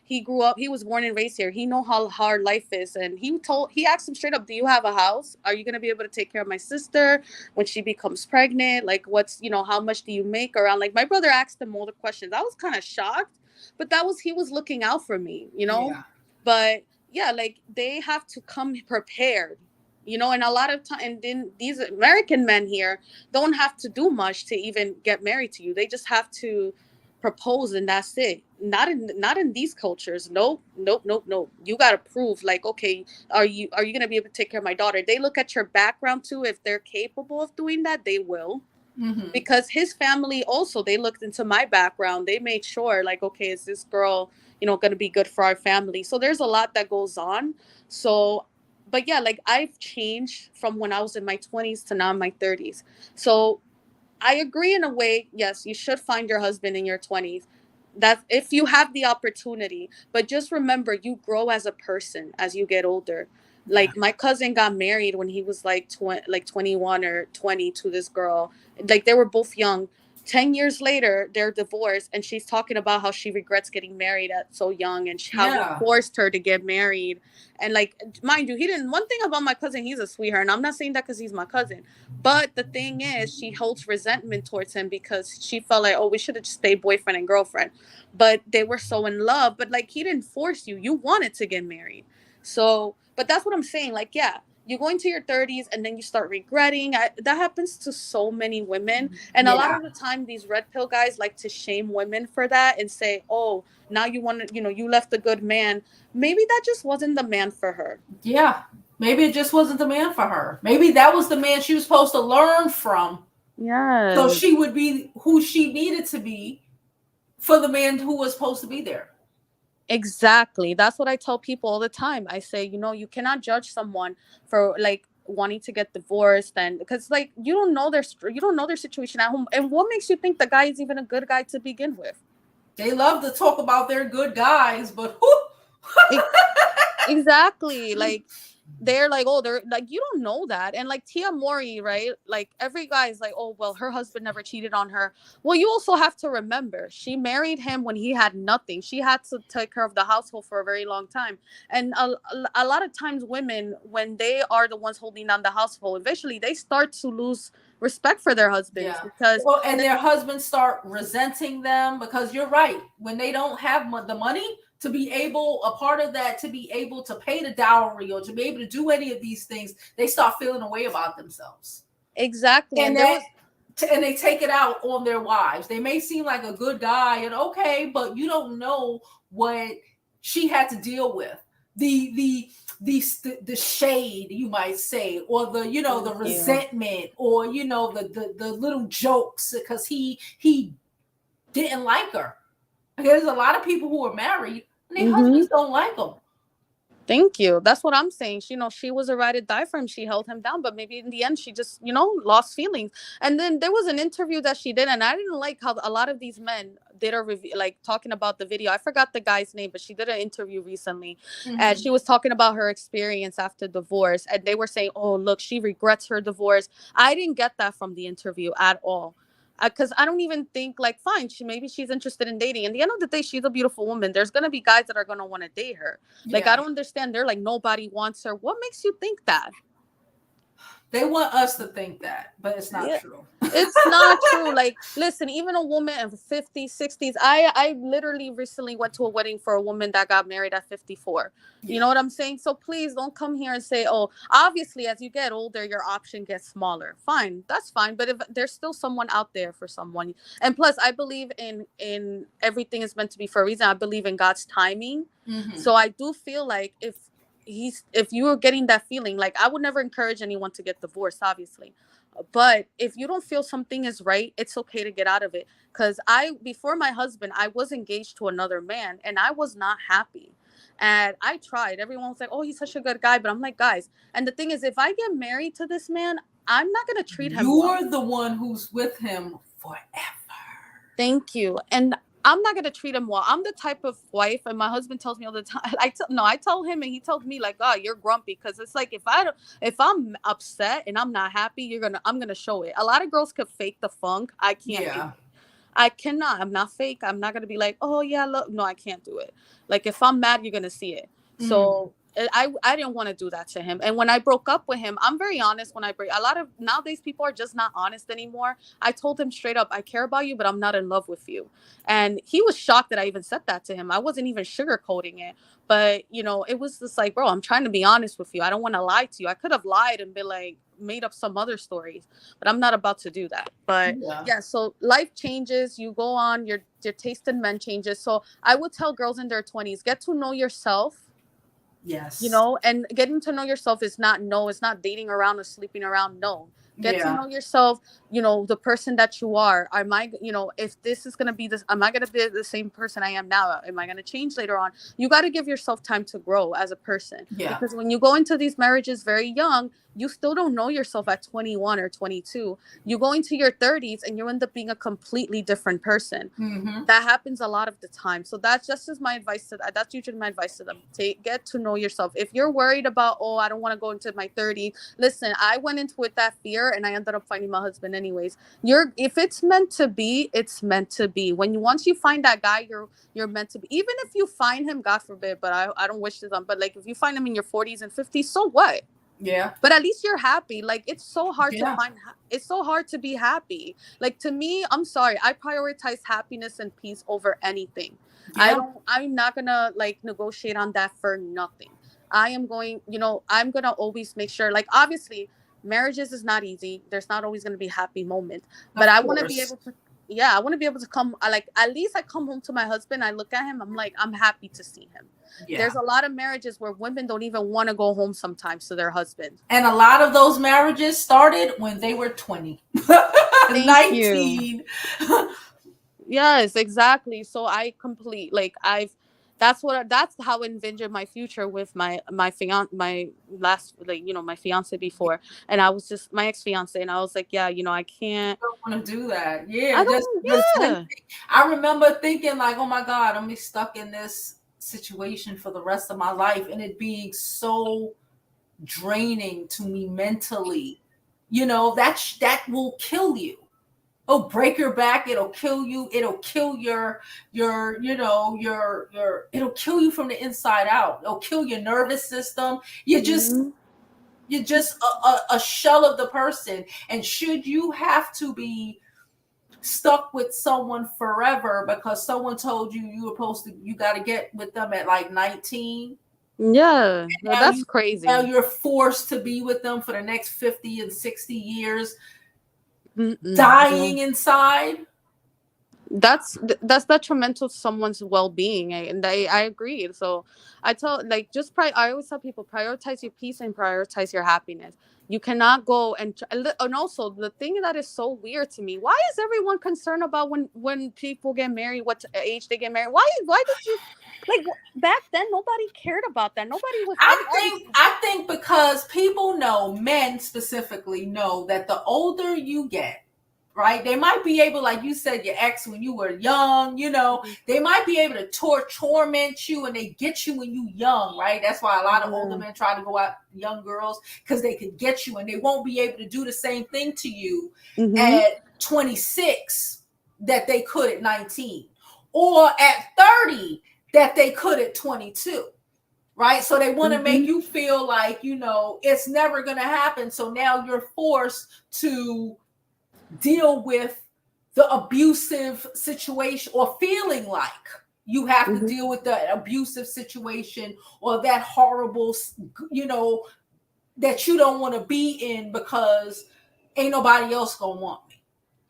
he grew up, he was born and raised here. He know how hard life is. And he asked him straight up, do you have a house? Are you going to be able to take care of my sister when she becomes pregnant? Like what's, how much do you make around? Like my brother asked him all the questions. I was kind of shocked, but he was looking out for me, Yeah. But yeah, like they have to come prepared, and a lot of time, and then these American men here don't have to do much to even get married to you. They just have to propose and that's it. Not in these cultures. Nope. You got to prove like, okay, are you going to be able to take care of my daughter? They look at your background too. If they're capable of doing that, they will. Mm-hmm. Because his family also, they looked into my background. They made sure like, okay, is this girl, going to be good for our family? So there's a lot that goes on. So, but yeah, like I've changed from when I was in my 20s to now in my 30s. So I agree in a way. Yes, you should find your husband in your 20s. That's if you have the opportunity. But just remember, you grow as a person as you get older. Like my cousin got married when he was like 21 or 20 to this girl. Like they were both young. 10 years later, they're divorced, and she's talking about how she regrets getting married at so young and how he forced her to get married. And like, mind you, he didn't. One thing about my cousin, he's a sweetheart, and I'm not saying that because he's my cousin. But the thing is, she holds resentment towards him because she felt like, oh, we should have just stayed boyfriend and girlfriend. But they were so in love. But like, he didn't force you. You wanted to get married. So, but that's what I'm saying. Like, yeah, you go into your 30s and then you start regretting. That happens to so many women. And a lot of the time, these red pill guys like to shame women for that and say, oh, now you want to, you left a good man. Maybe that just wasn't the man for her. Yeah. Maybe it just wasn't the man for her. Maybe that was the man she was supposed to learn from. Yeah. So she would be who she needed to be for the man who was supposed to be there. Exactly. That's what I tell people all the time. I say, you cannot judge someone for like wanting to get divorced, and because like you don't know their situation at home, and what makes you think the guy is even a good guy to begin with? They love to talk about their good guys, but who? Exactly. Like they're like, oh, they're like, you don't know that. And like Tia Mori, right? Like every guy is like, oh, well, her husband never cheated on her. Well, you also have to remember, she married him when he had nothing. She had to take care of the household for a very long time. And a lot of times women, when they are the ones holding down the household, eventually they start to lose respect for their husbands because their husbands start resenting them, because you're right, when they don't have the money to be able, a part of that, to be able to pay the dowry or to be able to do any of these things, they start feeling a way about themselves. Exactly. And they take it out on their wives. They may seem like a good guy and okay, but you don't know what she had to deal with. The shade, you might say, or the the resentment, or the little jokes because he didn't like her. There's a lot of people who are married and their husbands don't like them. Thank you. That's what I'm saying. She was a ride or die for him. She held him down, but maybe in the end she just, lost feelings. And then there was an interview that she did, and I didn't like how a lot of these men did a review, like talking about the video. I forgot the guy's name, but she did an interview recently, and she was talking about her experience after divorce. And they were saying, oh, look, she regrets her divorce. I didn't get that from the interview at all. Because I don't even think like, fine, maybe she's interested in dating. At the end of the day, she's a beautiful woman. There's going to be guys that are going to want to date her. Like, I don't understand. They're like, nobody wants her. What makes you think that? They want us to think that, but it's not Yeah. true. It's not true. Like, listen, even a woman of 50s, 60s. I literally recently went to a wedding for a woman that got married at 54. Yeah. You know what I'm saying? So please don't come here and say, oh, obviously as you get older, your option gets smaller. Fine, that's fine. But if there's still someone out there for someone, and plus I believe in everything is meant to be for a reason. I believe in God's timing. So I do feel like if you were getting that feeling, like, I would never encourage anyone to get divorced, obviously. But if you don't feel something is right, it's okay to get out of it. Because before my husband, I was engaged to another man and I was not happy. And I tried. Everyone was like, oh, he's such a good guy. But I'm like, guys, and the thing is, if I get married to this man, I'm not going to treat him well. You're the one who's with him forever. Thank you. And I'm not gonna treat him well. I'm the type of wife, and my husband tells me all the time. I tell him, and he tells me like, "Oh, you're grumpy," because it's like if I'm upset and I'm not happy, I'm gonna show it. A lot of girls could fake the funk. I can't. Yeah. I cannot. I'm not fake. I'm not gonna be like, "Oh yeah, look." No, I can't do it. Like, if I'm mad, you're gonna see it. So I didn't want to do that to him. And when I broke up with him, I'm very honest. When I break, a lot of nowadays people are just not honest anymore. I told him straight up, I care about you, but I'm not in love with you. And he was shocked that I even said that to him. I wasn't even sugarcoating it. But, it was just like, bro, I'm trying to be honest with you. I don't want to lie to you. I could have lied and been like, made up some other stories, but I'm not about to do that. But yeah, so life changes. You go on, your taste in men changes. So I would tell girls in their 20s, get to know yourself. Yes. And getting to know yourself is not it's not dating around or sleeping around. No. Get to know yourself, the person that you are. Am I, if this is going to be this, am I going to be the same person I am now? Am I going to change later on? You got to give yourself time to grow as a person. Yeah. Because when you go into these marriages very young, you still don't know yourself at 21 or 22. You go into your 30s and you end up being a completely different person. That happens a lot of the time. So that's that's usually my advice to them. Get to know yourself. If you're worried about, oh, I don't want to go into my 30s. Listen, I went into with that fear and I ended up finding my husband anyways. If it's meant to be, it's meant to be. Once you find that guy, you're meant to be. Even if you find him, God forbid, but I don't wish this on, but like if you find him in your 40s and 50s, so what? Yeah. But at least you're happy. Like, it's so hard it's so hard to be happy. Like, to me, I'm sorry, I prioritize happiness and peace over anything. I'm not gonna like negotiate on that for nothing. I'm gonna always make sure, like, obviously marriages is not easy. There's not always gonna be happy moments, but I want to be able to I want to be able to come, at least I come home to my husband, I look at him, I'm like, I'm happy to see him. There's a lot of marriages where women don't even want to go home sometimes to their husband. And a lot of those marriages started when they were 20. 19. Yes, exactly. So that's how I envisioned my future with my fiance, my fiance before. And I was just my ex-fiance, and I was like, I can't. I don't want to do that. I remember thinking like, oh my God, I'm gonna be stuck in this situation for the rest of my life, and it being so draining to me mentally. That will kill you. It'll break your back. It'll kill you. It'll kill your it'll kill you from the inside out. It'll kill your nervous system. You're just a shell of the person. And should you have to be stuck with someone forever because someone told you you got to get with them at like 19? Yeah, that's crazy. Now you're forced to be with them for the next 50 and 60 years. Dying inside. That's detrimental to someone's well-being, and I agree. So I always tell people, prioritize your peace and prioritize your happiness. You cannot go and also the thing that is so weird to me, why is everyone concerned about when people get married, what age they get married? Why did you, like, back then nobody cared about that? Nobody was. I think because people know, men specifically know, that the older you get, right, they might be able, like you said, your ex when you were young, they might be able to torment you, and they get you when you young, right? That's why a lot of older men try to go out young girls, because they could get you, and they won't be able to do the same thing to you at 26 that they could at 19, or at 30 that they could at 22. right? So they want to make Mhm. you feel like, it's never going to happen. So now you're forced to deal with the abusive situation, or feeling like you have to Mhm. deal with the abusive situation, or that horrible, that you don't want to be in, because ain't nobody else gonna want me.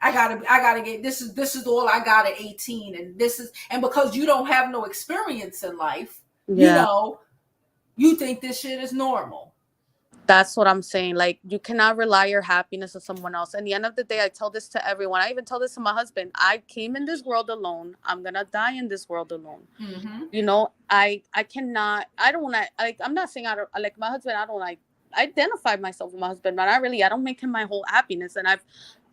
I gotta get, this is all I got at 18, and because you don't have no experience in life, Yeah. you think this shit is normal. That's what I'm saying. Like, you cannot rely your happiness on someone else. At the end of the day, I tell this to everyone. I even tell this to my husband. I came in this world alone. I'm gonna die in this world alone. Mm-hmm. I cannot. I don't want to. Like, I'm not saying I don't like my husband. I don't like identify myself with my husband, but I don't make him my whole happiness. And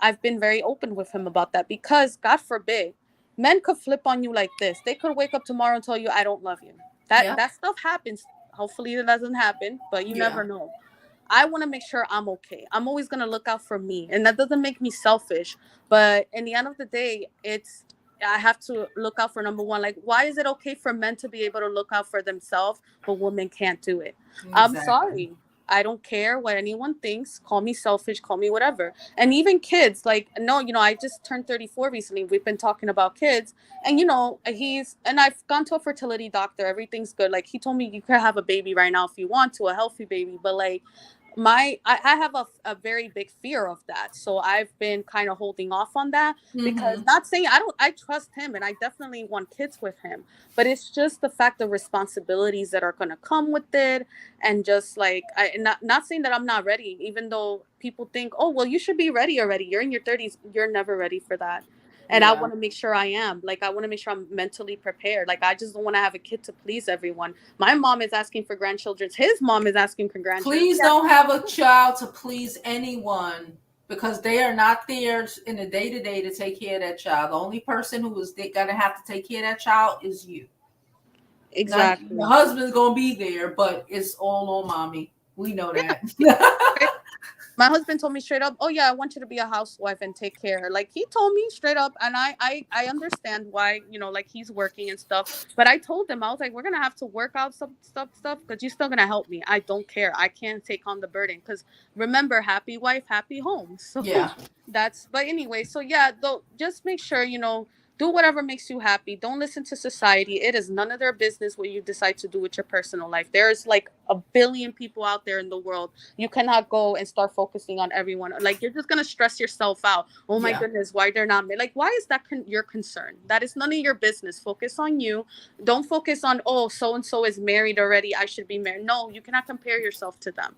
I've been very open with him about that, because God forbid, men could flip on you like this. They could wake up tomorrow and tell you, I don't love you. That stuff happens. Hopefully it doesn't happen, but you never know. I want to make sure I'm okay. I'm always going to look out for me. And that doesn't make me selfish. But in the end of the day, I have to look out for number one. Like, why is it okay for men to be able to look out for themselves, but women can't do it? Exactly. I'm sorry. I don't care what anyone thinks. Call me selfish, call me whatever. And even kids, like, no, I just turned 34 recently. We've been talking about kids. And, and I've gone to a fertility doctor. Everything's good. Like, he told me you could have a baby right now if you want to, a healthy baby. But, like, I have a very big fear of that, so I've been kind of holding off on that, because not saying I trust him, and I definitely want kids with him, but it's just the fact of responsibilities that are going to come with it. And just like, not saying that I'm not ready, even though people think, oh well, you should be ready already, you're in your 30s, you're never ready for that. And I want to make sure I am. Like, I want to make sure I'm mentally prepared. Like, I just don't want to have a kid to please everyone. My mom is asking for grandchildren. His mom is asking for grandchildren. Please don't have a child to please anyone, because they are not there in the day-to-day to take care of that child. The only person who is going to have to take care of that child is you. Exactly. Your husband's going to be there, but it's all on mommy. We know that. My husband told me straight up, oh yeah, I want you to be a housewife and take care. Like, he told me straight up, and I understand why, like, he's working and stuff. But I told him, I was like, we're gonna have to work out some stuff because you're still gonna help me. I don't care. I can't take on the burden, because remember, happy wife, happy home. So yeah. But anyway, so yeah, though, just make sure, do whatever makes you happy. Don't listen to society. It is none of their business what you decide to do with your personal life. There's like a billion people out there in the world. You cannot go and start focusing on everyone. Like, you're just going to stress yourself out. Oh my goodness, why they're not like, why is that your concern? That is none of your business. Focus on you. Don't focus on, oh, so-and-so is married already, I should be married. No, you cannot compare yourself to them.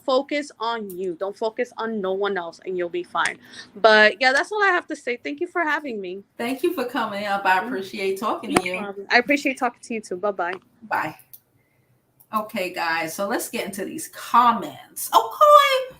Focus on you. Don't focus on no one else, and you'll be fine. But yeah, that's all I have to say. Thank you for having me. Thank you for coming up. I appreciate talking to you. Problem. I appreciate talking to you too. Bye-bye. Bye. Okay, guys, so let's get into these comments. Okay.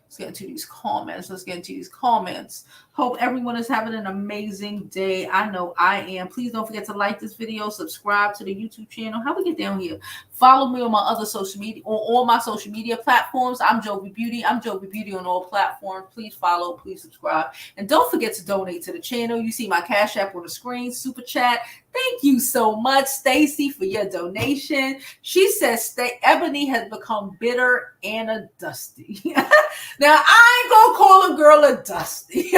Let's get into these comments. Hope everyone is having an amazing day. I know I am. Please don't forget to like this video, subscribe to the YouTube channel. How we get down here? Follow me on my other social media, on all my social media platforms. I'm Jovi Beauty. I'm Jovi Beauty on all platforms. Please follow, please subscribe. And don't forget to donate to the channel. You see my Cash App on the screen, Super Chat. Thank you so much, Stacy, for your donation. She says Ebony has become bitter and a dusty. Now, I ain't gonna call a girl a dusty.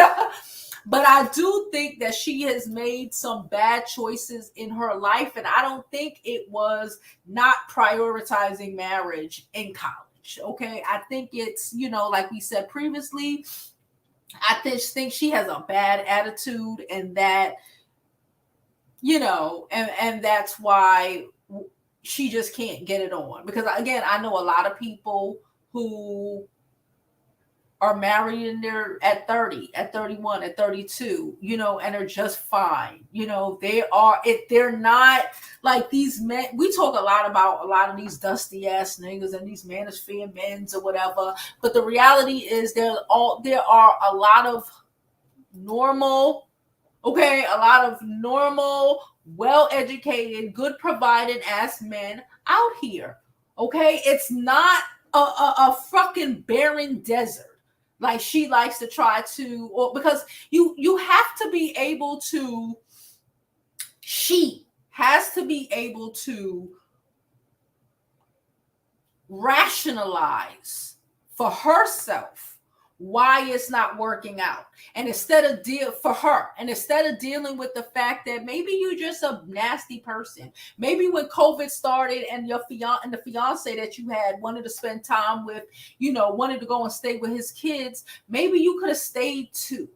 But I do think that she has made some bad choices in her life. And I don't think it was not prioritizing marriage in college. Okay. I think it's, like we said previously, I just think she has a bad attitude, and that, and that's why she just can't get it on. Because again, I know a lot of people who are married in at 30, at 31, at 32, and are just fine. They're not like these men. We talk a lot about a lot of these dusty ass niggas and these manosphere men's or whatever. But the reality is there are a lot of normal, well-educated, good provided ass men out here. Okay. It's not a fucking barren desert like she likes to try to, or because you have to be able to, she has to be able to rationalize for herself why it's not working out. And instead of dealing with the fact that maybe you're just a nasty person. Maybe when COVID started and the fiance that you had wanted to spend time with, wanted to go and stay with his kids, maybe you could have stayed too.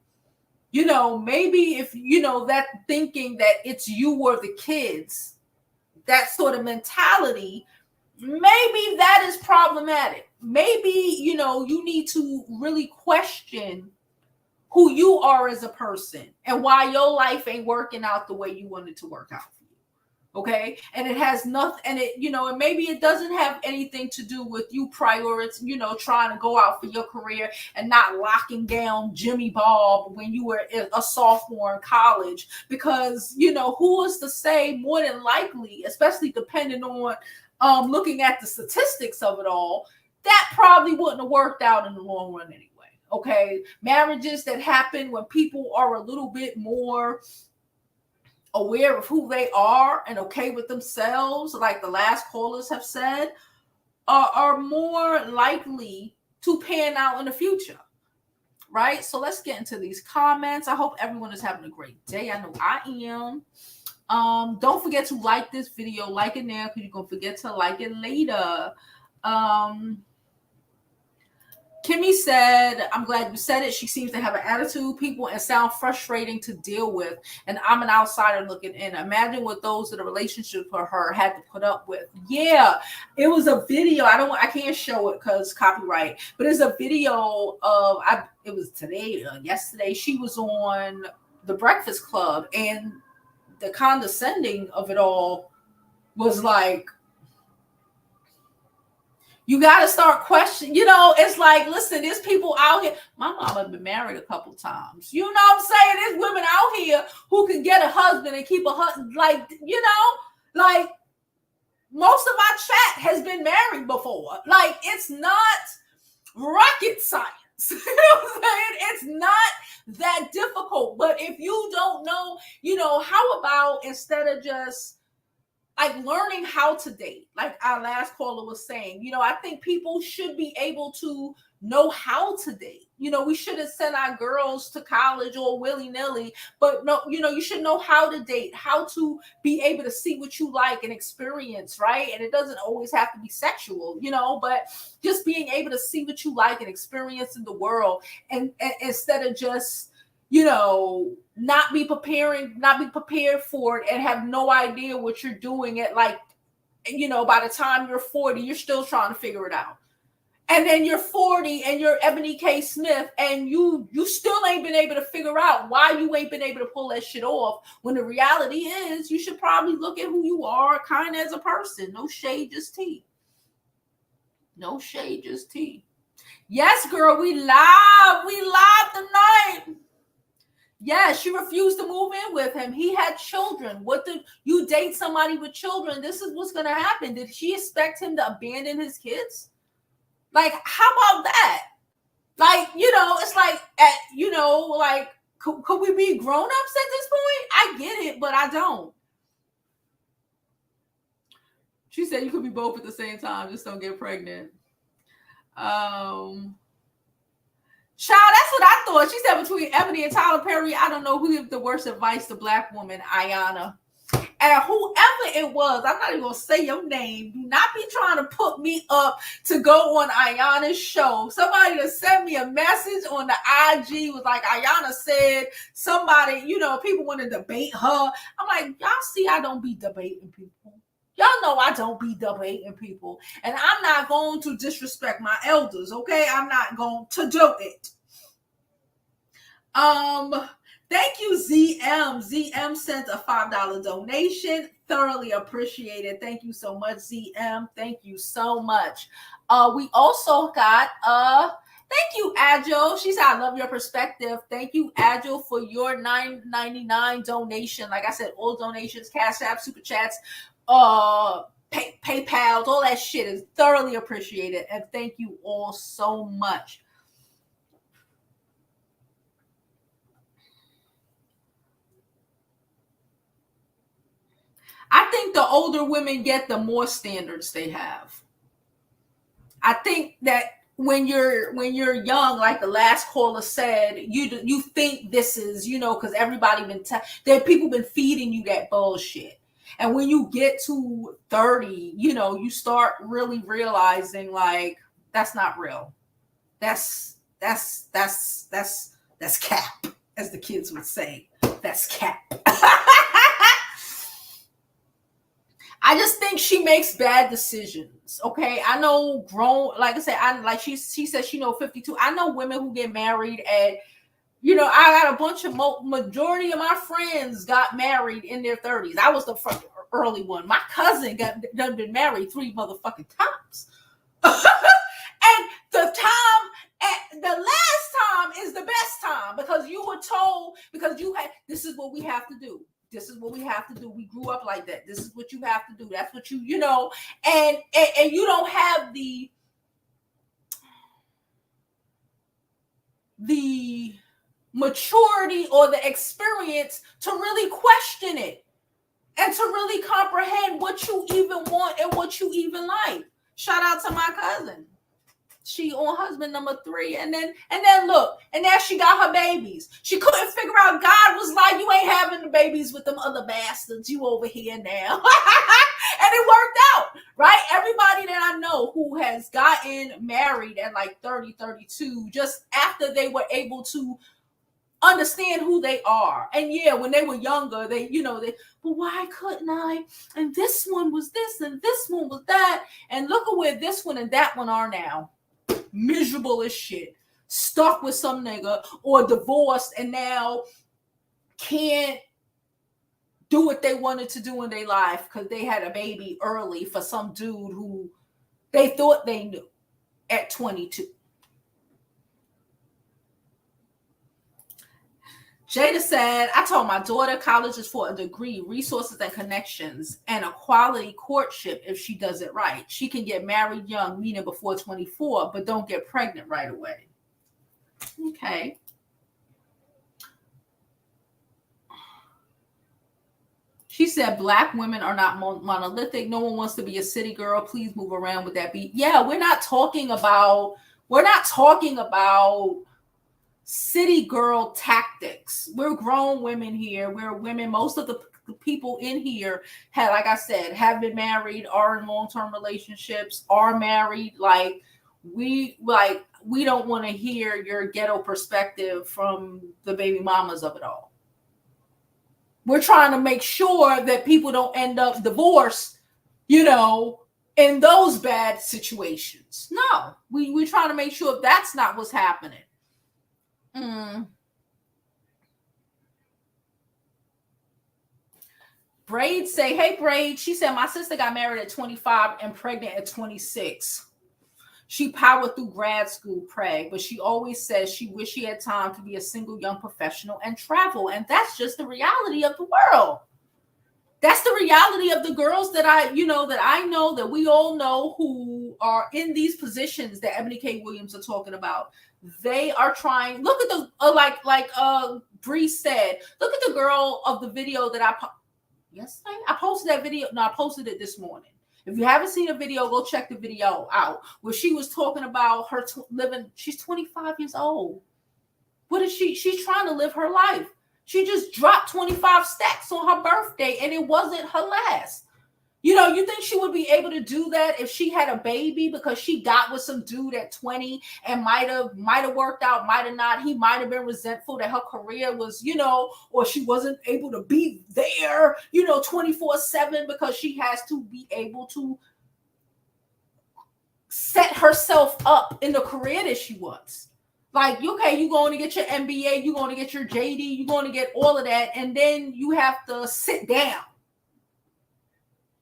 Maybe if, that thinking that it's you or the kids, that sort of mentality, maybe that is problematic. Maybe, you need to really question who you are as a person and why your life ain't working out the way you want it to work out for you. Okay. And it has nothing, and and maybe it doesn't have anything to do with you prioritizing, trying to go out for your career and not locking down Jimmy Bob when you were a sophomore in college, because, who is to say, more than likely, especially depending on looking at the statistics of it all, that probably wouldn't have worked out in the long run anyway. Okay. Marriages that happen when people are a little bit more aware of who they are and okay with themselves, like the last callers have said, are more likely to pan out in the future. Right? So let's get into these comments. I hope everyone is having a great day. I know I am. Don't forget to like this video, like it now, because you're gonna forget to like it later. Kimmy said, I'm glad you said it. She seems to have an attitude, people, and sound frustrating to deal with. And I'm an outsider looking in. Imagine what those in a relationship with her had to put up with. Yeah, it was a video. I can't show it because copyright, but it's a video of, it was today, yesterday. She was on The Breakfast Club, and the condescending of it all was like, you got to start questioning, it's like, listen, there's people out here. My mama been married a couple times. You know what I'm saying? There's women out here who can get a husband and keep a husband. Like, like most of my chat has been married before. Like, it's not rocket science. You know what I'm saying? It's not that difficult. But if you don't know, how about instead of just like learning how to date, like our last caller was saying, I think people should be able to know how to date. We shouldn't send our girls to college or willy-nilly, but no, you should know how to date, how to be able to see what you like and experience, right? And it doesn't always have to be sexual, but just being able to see what you like and experience in the world, and instead of just not be prepared for it and have no idea what you're doing at, like, by the time you're 40, you're still trying to figure it out. And then you're 40 and you're Ebony K Smith and you still ain't been able to figure out why you ain't been able to pull that shit off, when the reality is you should probably look at who you are kind of as a person. No shade, just tea. No shade, just tea. Yes, girl, we live tonight. Yeah, she refused to move in with him. He had children. What did you date somebody with children? This is what's going to happen. Did she expect him to abandon his kids? Like, how about that? Like, it's like, like, could we be grown-ups at this point? I get it, but I don't. She said you could be both at the same time. Just don't get pregnant. Child, that's what I thought. She said between Ebony and Tyler Perry, I don't know who gave the worst advice to Black woman, Ayana. And whoever it was, I'm not even going to say your name. Do not be trying to put me up to go on Ayana's show. Somebody that sent me a message on the IG was like, Ayana said somebody, people want to debate her. I'm like, y'all see, I don't be debating people. Y'all know I don't be debating people. And I'm not going to disrespect my elders, okay? I'm not going to do it. Thank you, ZM. ZM sent a $5 donation. Thoroughly appreciated. Thank you so much, ZM. Thank you so much. We also got thank you, Agile. She said, I love your perspective. Thank you, Agile, for your $9.99 donation. Like I said, all donations, Cash App, Super Chats, PayPal, all that shit is thoroughly appreciated. And thank you all so much. I think the older women get, the more standards they have. I think that when you're young, like the last caller said, you think this is, because everybody people been feeding you that bullshit. And when you get to 30, you start really realizing like that's not real. That's cap, as the kids would say. That's cap. I just think she makes bad decisions. Okay, I know like I said, she said she know 52. I know women who get married at, I got a bunch of majority of my friends got married in their 30s. I was the early one. My cousin done been married 3 motherfucking times. And the last time is the best time, because you were told, because this is what we have to do. This is what we have to do. We grew up like that. This is what you have to do. That's what and you don't have the maturity or the experience to really question it and to really comprehend what you even want and what you even like. Shout out to my cousin. She on husband number 3, and then look, and now she got her babies. She couldn't figure out. God was like, you ain't having the babies with them other bastards. You over here now. And it worked out, right? Everybody that I know who has gotten married at like 30, 32, just after they were able to understand who they are. And yeah, when they were younger, they, well, why couldn't I? And this one was this, and this one was that. And look at where this one and that one are now. Miserable as shit, stuck with some nigga, or divorced, and now can't do what they wanted to do in their life because they had a baby early for some dude who they thought they knew at 22. Jada said, I told my daughter college is for a degree, resources and connections, and a quality courtship if she does it right. She can get married young, meaning before 24, but don't get pregnant right away. Okay. She said, Black women are not monolithic. No one wants to be a city girl. Please move around with that beat. Yeah, we're not talking about city girl tactics. We're grown women here. We're women. Most of the people in here like I said, have been married, are in long-term relationships, are married. We don't want to hear your ghetto perspective from the baby mamas of it all. We're trying to make sure that people don't end up divorced, in those bad situations. No, we're trying to make sure that's not what's happening. Braid say, hey Braid, she said my sister got married at 25 and pregnant at 26. She powered through grad school, but she always says she wish she had time to be a single young professional and travel. And that's just the reality of the world. That's the reality of the girls that I know, that we all know, who are in these positions that Ebony K Williams are talking about. They are trying. Look at the like Bree said. Look at the girl of the video that I posted that video. No, I posted it this morning. If you haven't seen a video, go check the video out where she was talking about her living. She's 25 years old. What is she? She's trying to live her life. She just dropped 25 stacks on her birthday, and it wasn't her last. You think she would be able to do that if she had a baby, because she got with some dude at 20 and might have worked out, might have not. He might have been resentful that her career was, or she wasn't able to be there, 24/7, because she has to be able to set herself up in the career that she wants. Like, okay, you're going to get your MBA, you're going to get your JD, you're going to get all of that, and then you have to sit down.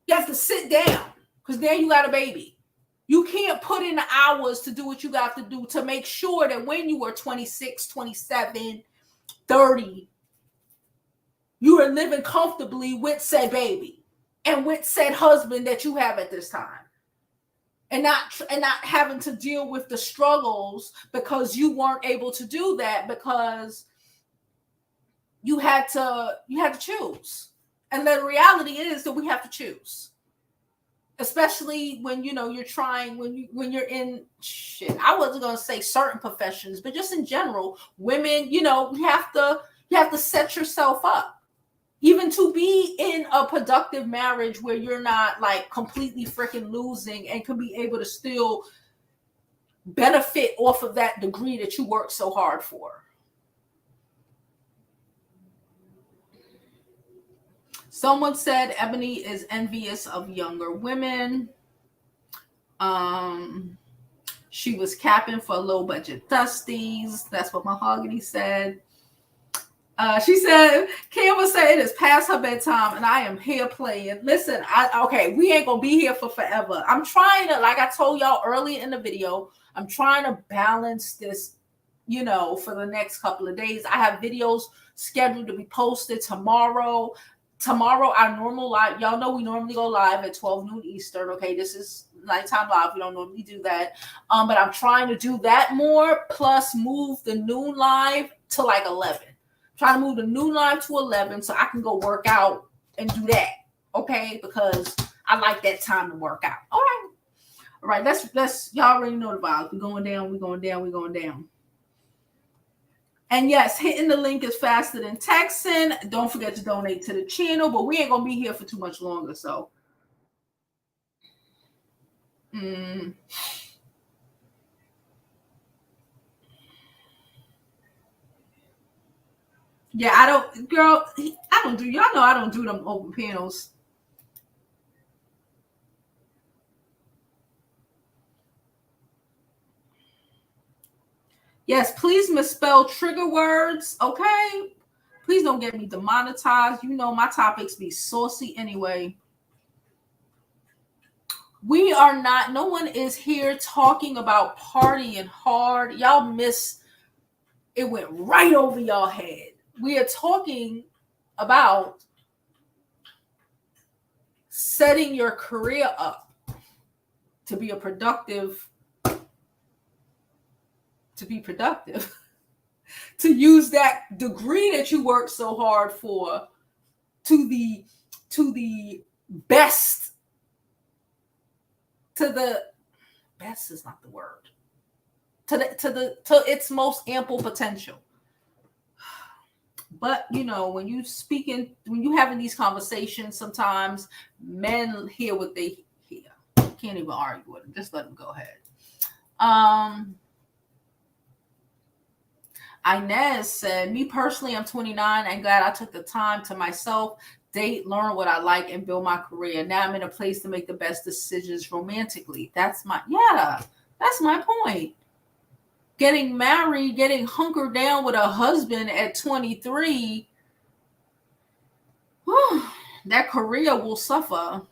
You have to sit down because then you got a baby. You can't put in the hours to do what you got to do to make sure that when you were 26, 27, 30, you are living comfortably with said baby and with said husband that you have at this time. And not having to deal with the struggles because you weren't able to do that because you had to choose. And the reality is that we have to choose. Especially when you're trying, when you're in shit. I wasn't gonna say certain professions, but just in general, women, you have to set yourself up, even to be in a productive marriage where you're not like completely freaking losing and can be able to still benefit off of that degree that you worked so hard for. Someone said Ebony is envious of younger women. She was capping for low budget dusties. That's what Mahogany said. She said, Kim was saying it is past her bedtime and I am here playing. Listen, okay, we ain't gonna be here for forever. I'm trying to, like I told y'all earlier in the video, I'm trying to balance this, for the next couple of days. I have videos scheduled to be posted tomorrow. Tomorrow, our normal live, y'all know we normally go live at 12 noon Eastern. Okay, this is nighttime live. We don't normally do that. But I'm trying to do that more, plus move the noon live to like 11. Trying to move the noon live to 11 so I can go work out and do that. Okay, because I like that time to work out. All right. Let's y'all already know the vibes. We're going down, we're going down, we're going down. And yes, hitting the link is faster than texting. Don't forget to donate to the channel, but we ain't going to be here for too much longer, so. Yeah, I don't do, y'all know I don't do them open panels. Yes, please misspell trigger words, okay? Please don't get me demonetized. My topics be saucy anyway. We are not, no one is here talking about partying hard. Y'all it went right over y'all head. We are talking about setting your career up to be productive, to use that degree that you worked so hard for to the best, to the best is not the word, to its most ample potential. But when you having these conversations, sometimes men hear what they hear. Can't even argue with them. Just let them go ahead. Inez said, me personally, I'm 29 and glad I took the time to myself, date, learn what I like, and build my career. Now I'm in a place to make the best decisions romantically. That's my point. Getting married, getting hunkered down with a husband at 23, that career will suffer.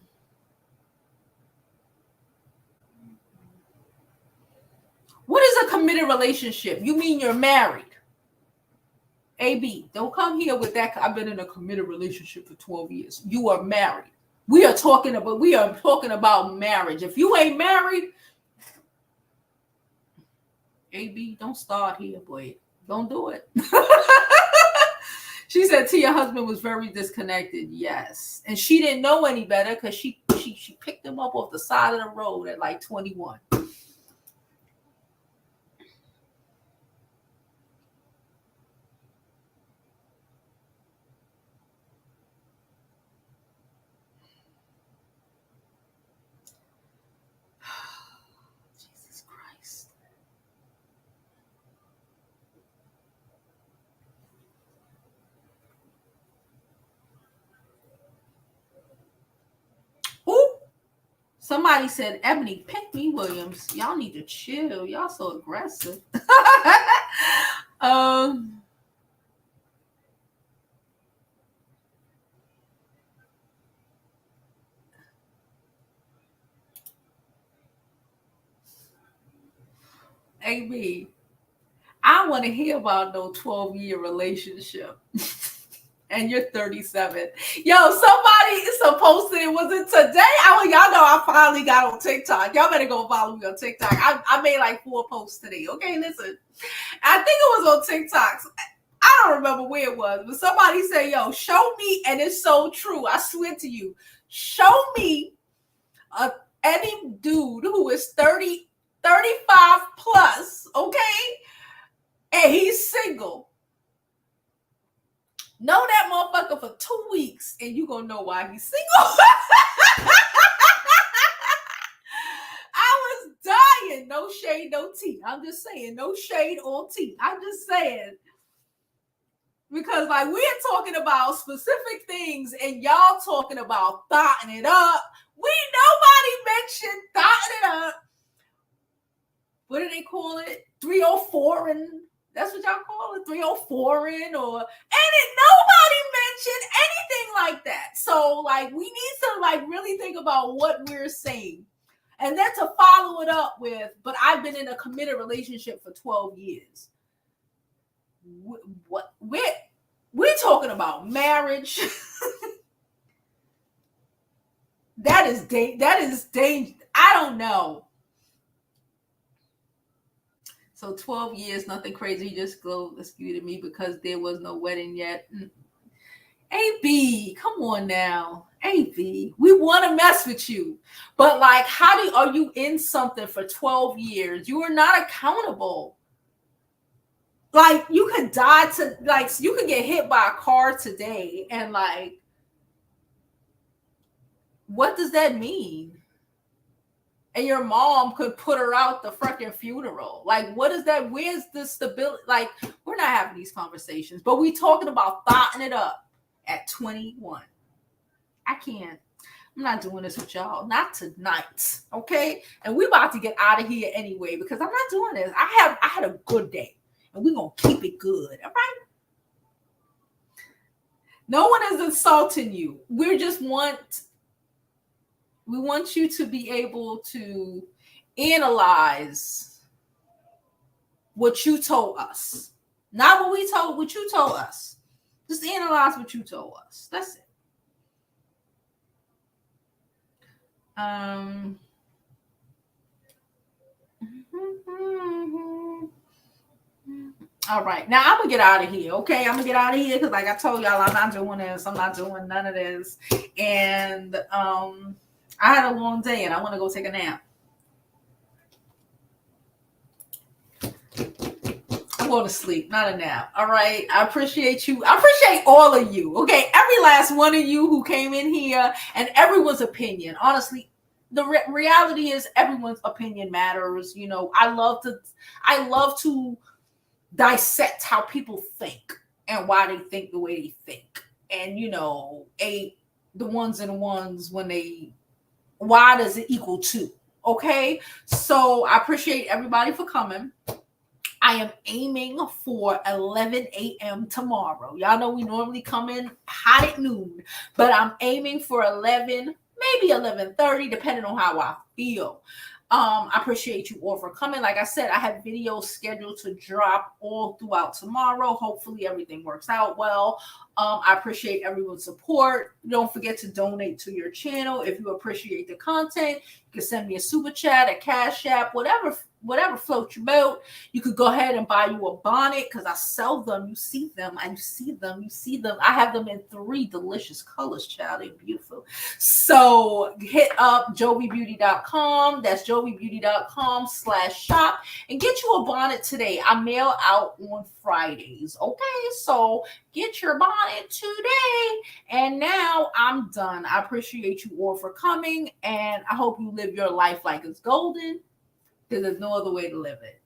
What is a committed relationship? You mean you're married? AB, don't come here with that. I've been in a committed relationship for 12 years. You are married. We are talking about marriage. If you ain't married, AB, don't start here, boy. Don't do it. She said Tia husband was very disconnected. Yes. And she didn't know any better because she picked him up off the side of the road at like 21. Somebody said, Ebony, pick me, Williams. Y'all need to chill. Y'all so aggressive. AB, I want to hear about no 12-year relationship. And you're 37. Yo, somebody posted it. Was it today? Y'all know I finally got on TikTok. Y'all better go follow me on TikTok. I made like 4 posts today. Okay, listen. I think it was on TikTok. I I don't remember where it was, but somebody said, yo, show me, and it's so true. I swear to you, show me any dude who is 30, 35 plus, okay? And he's single. Know that motherfucker for 2 weeks, and you gonna know why he's single. I was dying. No shade, no tea. I'm just saying, no shade or tea. I'm just saying. Because like we're talking about specific things and y'all talking about thotting it up. Nobody mentioned thotting it up. What do they call it? 304 and that's what y'all call it? 304 in or nobody mentioned anything like that. So like we need to like really think about what we're saying. And then to follow it up with, but I've been in a committed relationship for 12 years. What we're talking about marriage. that is dangerous. I don't know. So 12 years, nothing crazy. Just go excuse me because there was no wedding yet. AB, come on now. AB, we want to mess with you. But like, are you in something for 12 years? You are not accountable. Like you could die you could get hit by a car today and like, what does that mean? And your mom could put her out the fucking funeral. Like, what is that? Where's the stability? Like, we're not having these conversations, but we talking about thotting it up at 21. I can't. I'm not doing this with y'all. Not tonight. Okay? And we about to get out of here anyway because I'm not doing this. I had a good day. And we're going to keep it good. All right? No one is insulting you. We want you to be able to analyze what you told us. Not what you told us. Just analyze what you told us. That's it. All right. Now I'm gonna get out of here. Okay. I'm gonna get out of here because like I told y'all, I'm not doing this. I'm not doing none of this. And I had a long day and I want to go take a nap. I'm going to sleep, not a nap. All right. I appreciate you. I appreciate all of you. Okay. Every last one of you who came in here and everyone's opinion. Honestly, the reality is everyone's opinion matters. You know, I love to dissect how people think and why they think the way they think. And, you know, the ones and ones when why does it equal 2? Okay. So I appreciate everybody for coming. I am aiming for 11 a.m. tomorrow. Y'all know we normally come in hot at noon, but I'm aiming for 11, maybe 11:30, depending on how I feel. I appreciate you all for coming. Like I said, I have videos scheduled to drop all throughout tomorrow. Hopefully everything works out well. I appreciate everyone's support. Don't forget to donate to your channel. If you appreciate the content, you can send me a super chat, a cash app, whatever floats your boat. You could go ahead and buy you a bonnet because I sell them. You see them. I have them in 3 delicious colors, child. They're beautiful. So hit up jovibeauty.com. That's jovibeauty.com/shop and get you a bonnet today. I mail out on Fridays. Okay, so get your bonnet today. And now I'm done. I appreciate you all for coming, and I hope you live your life like it's golden, because there's no other way to live it.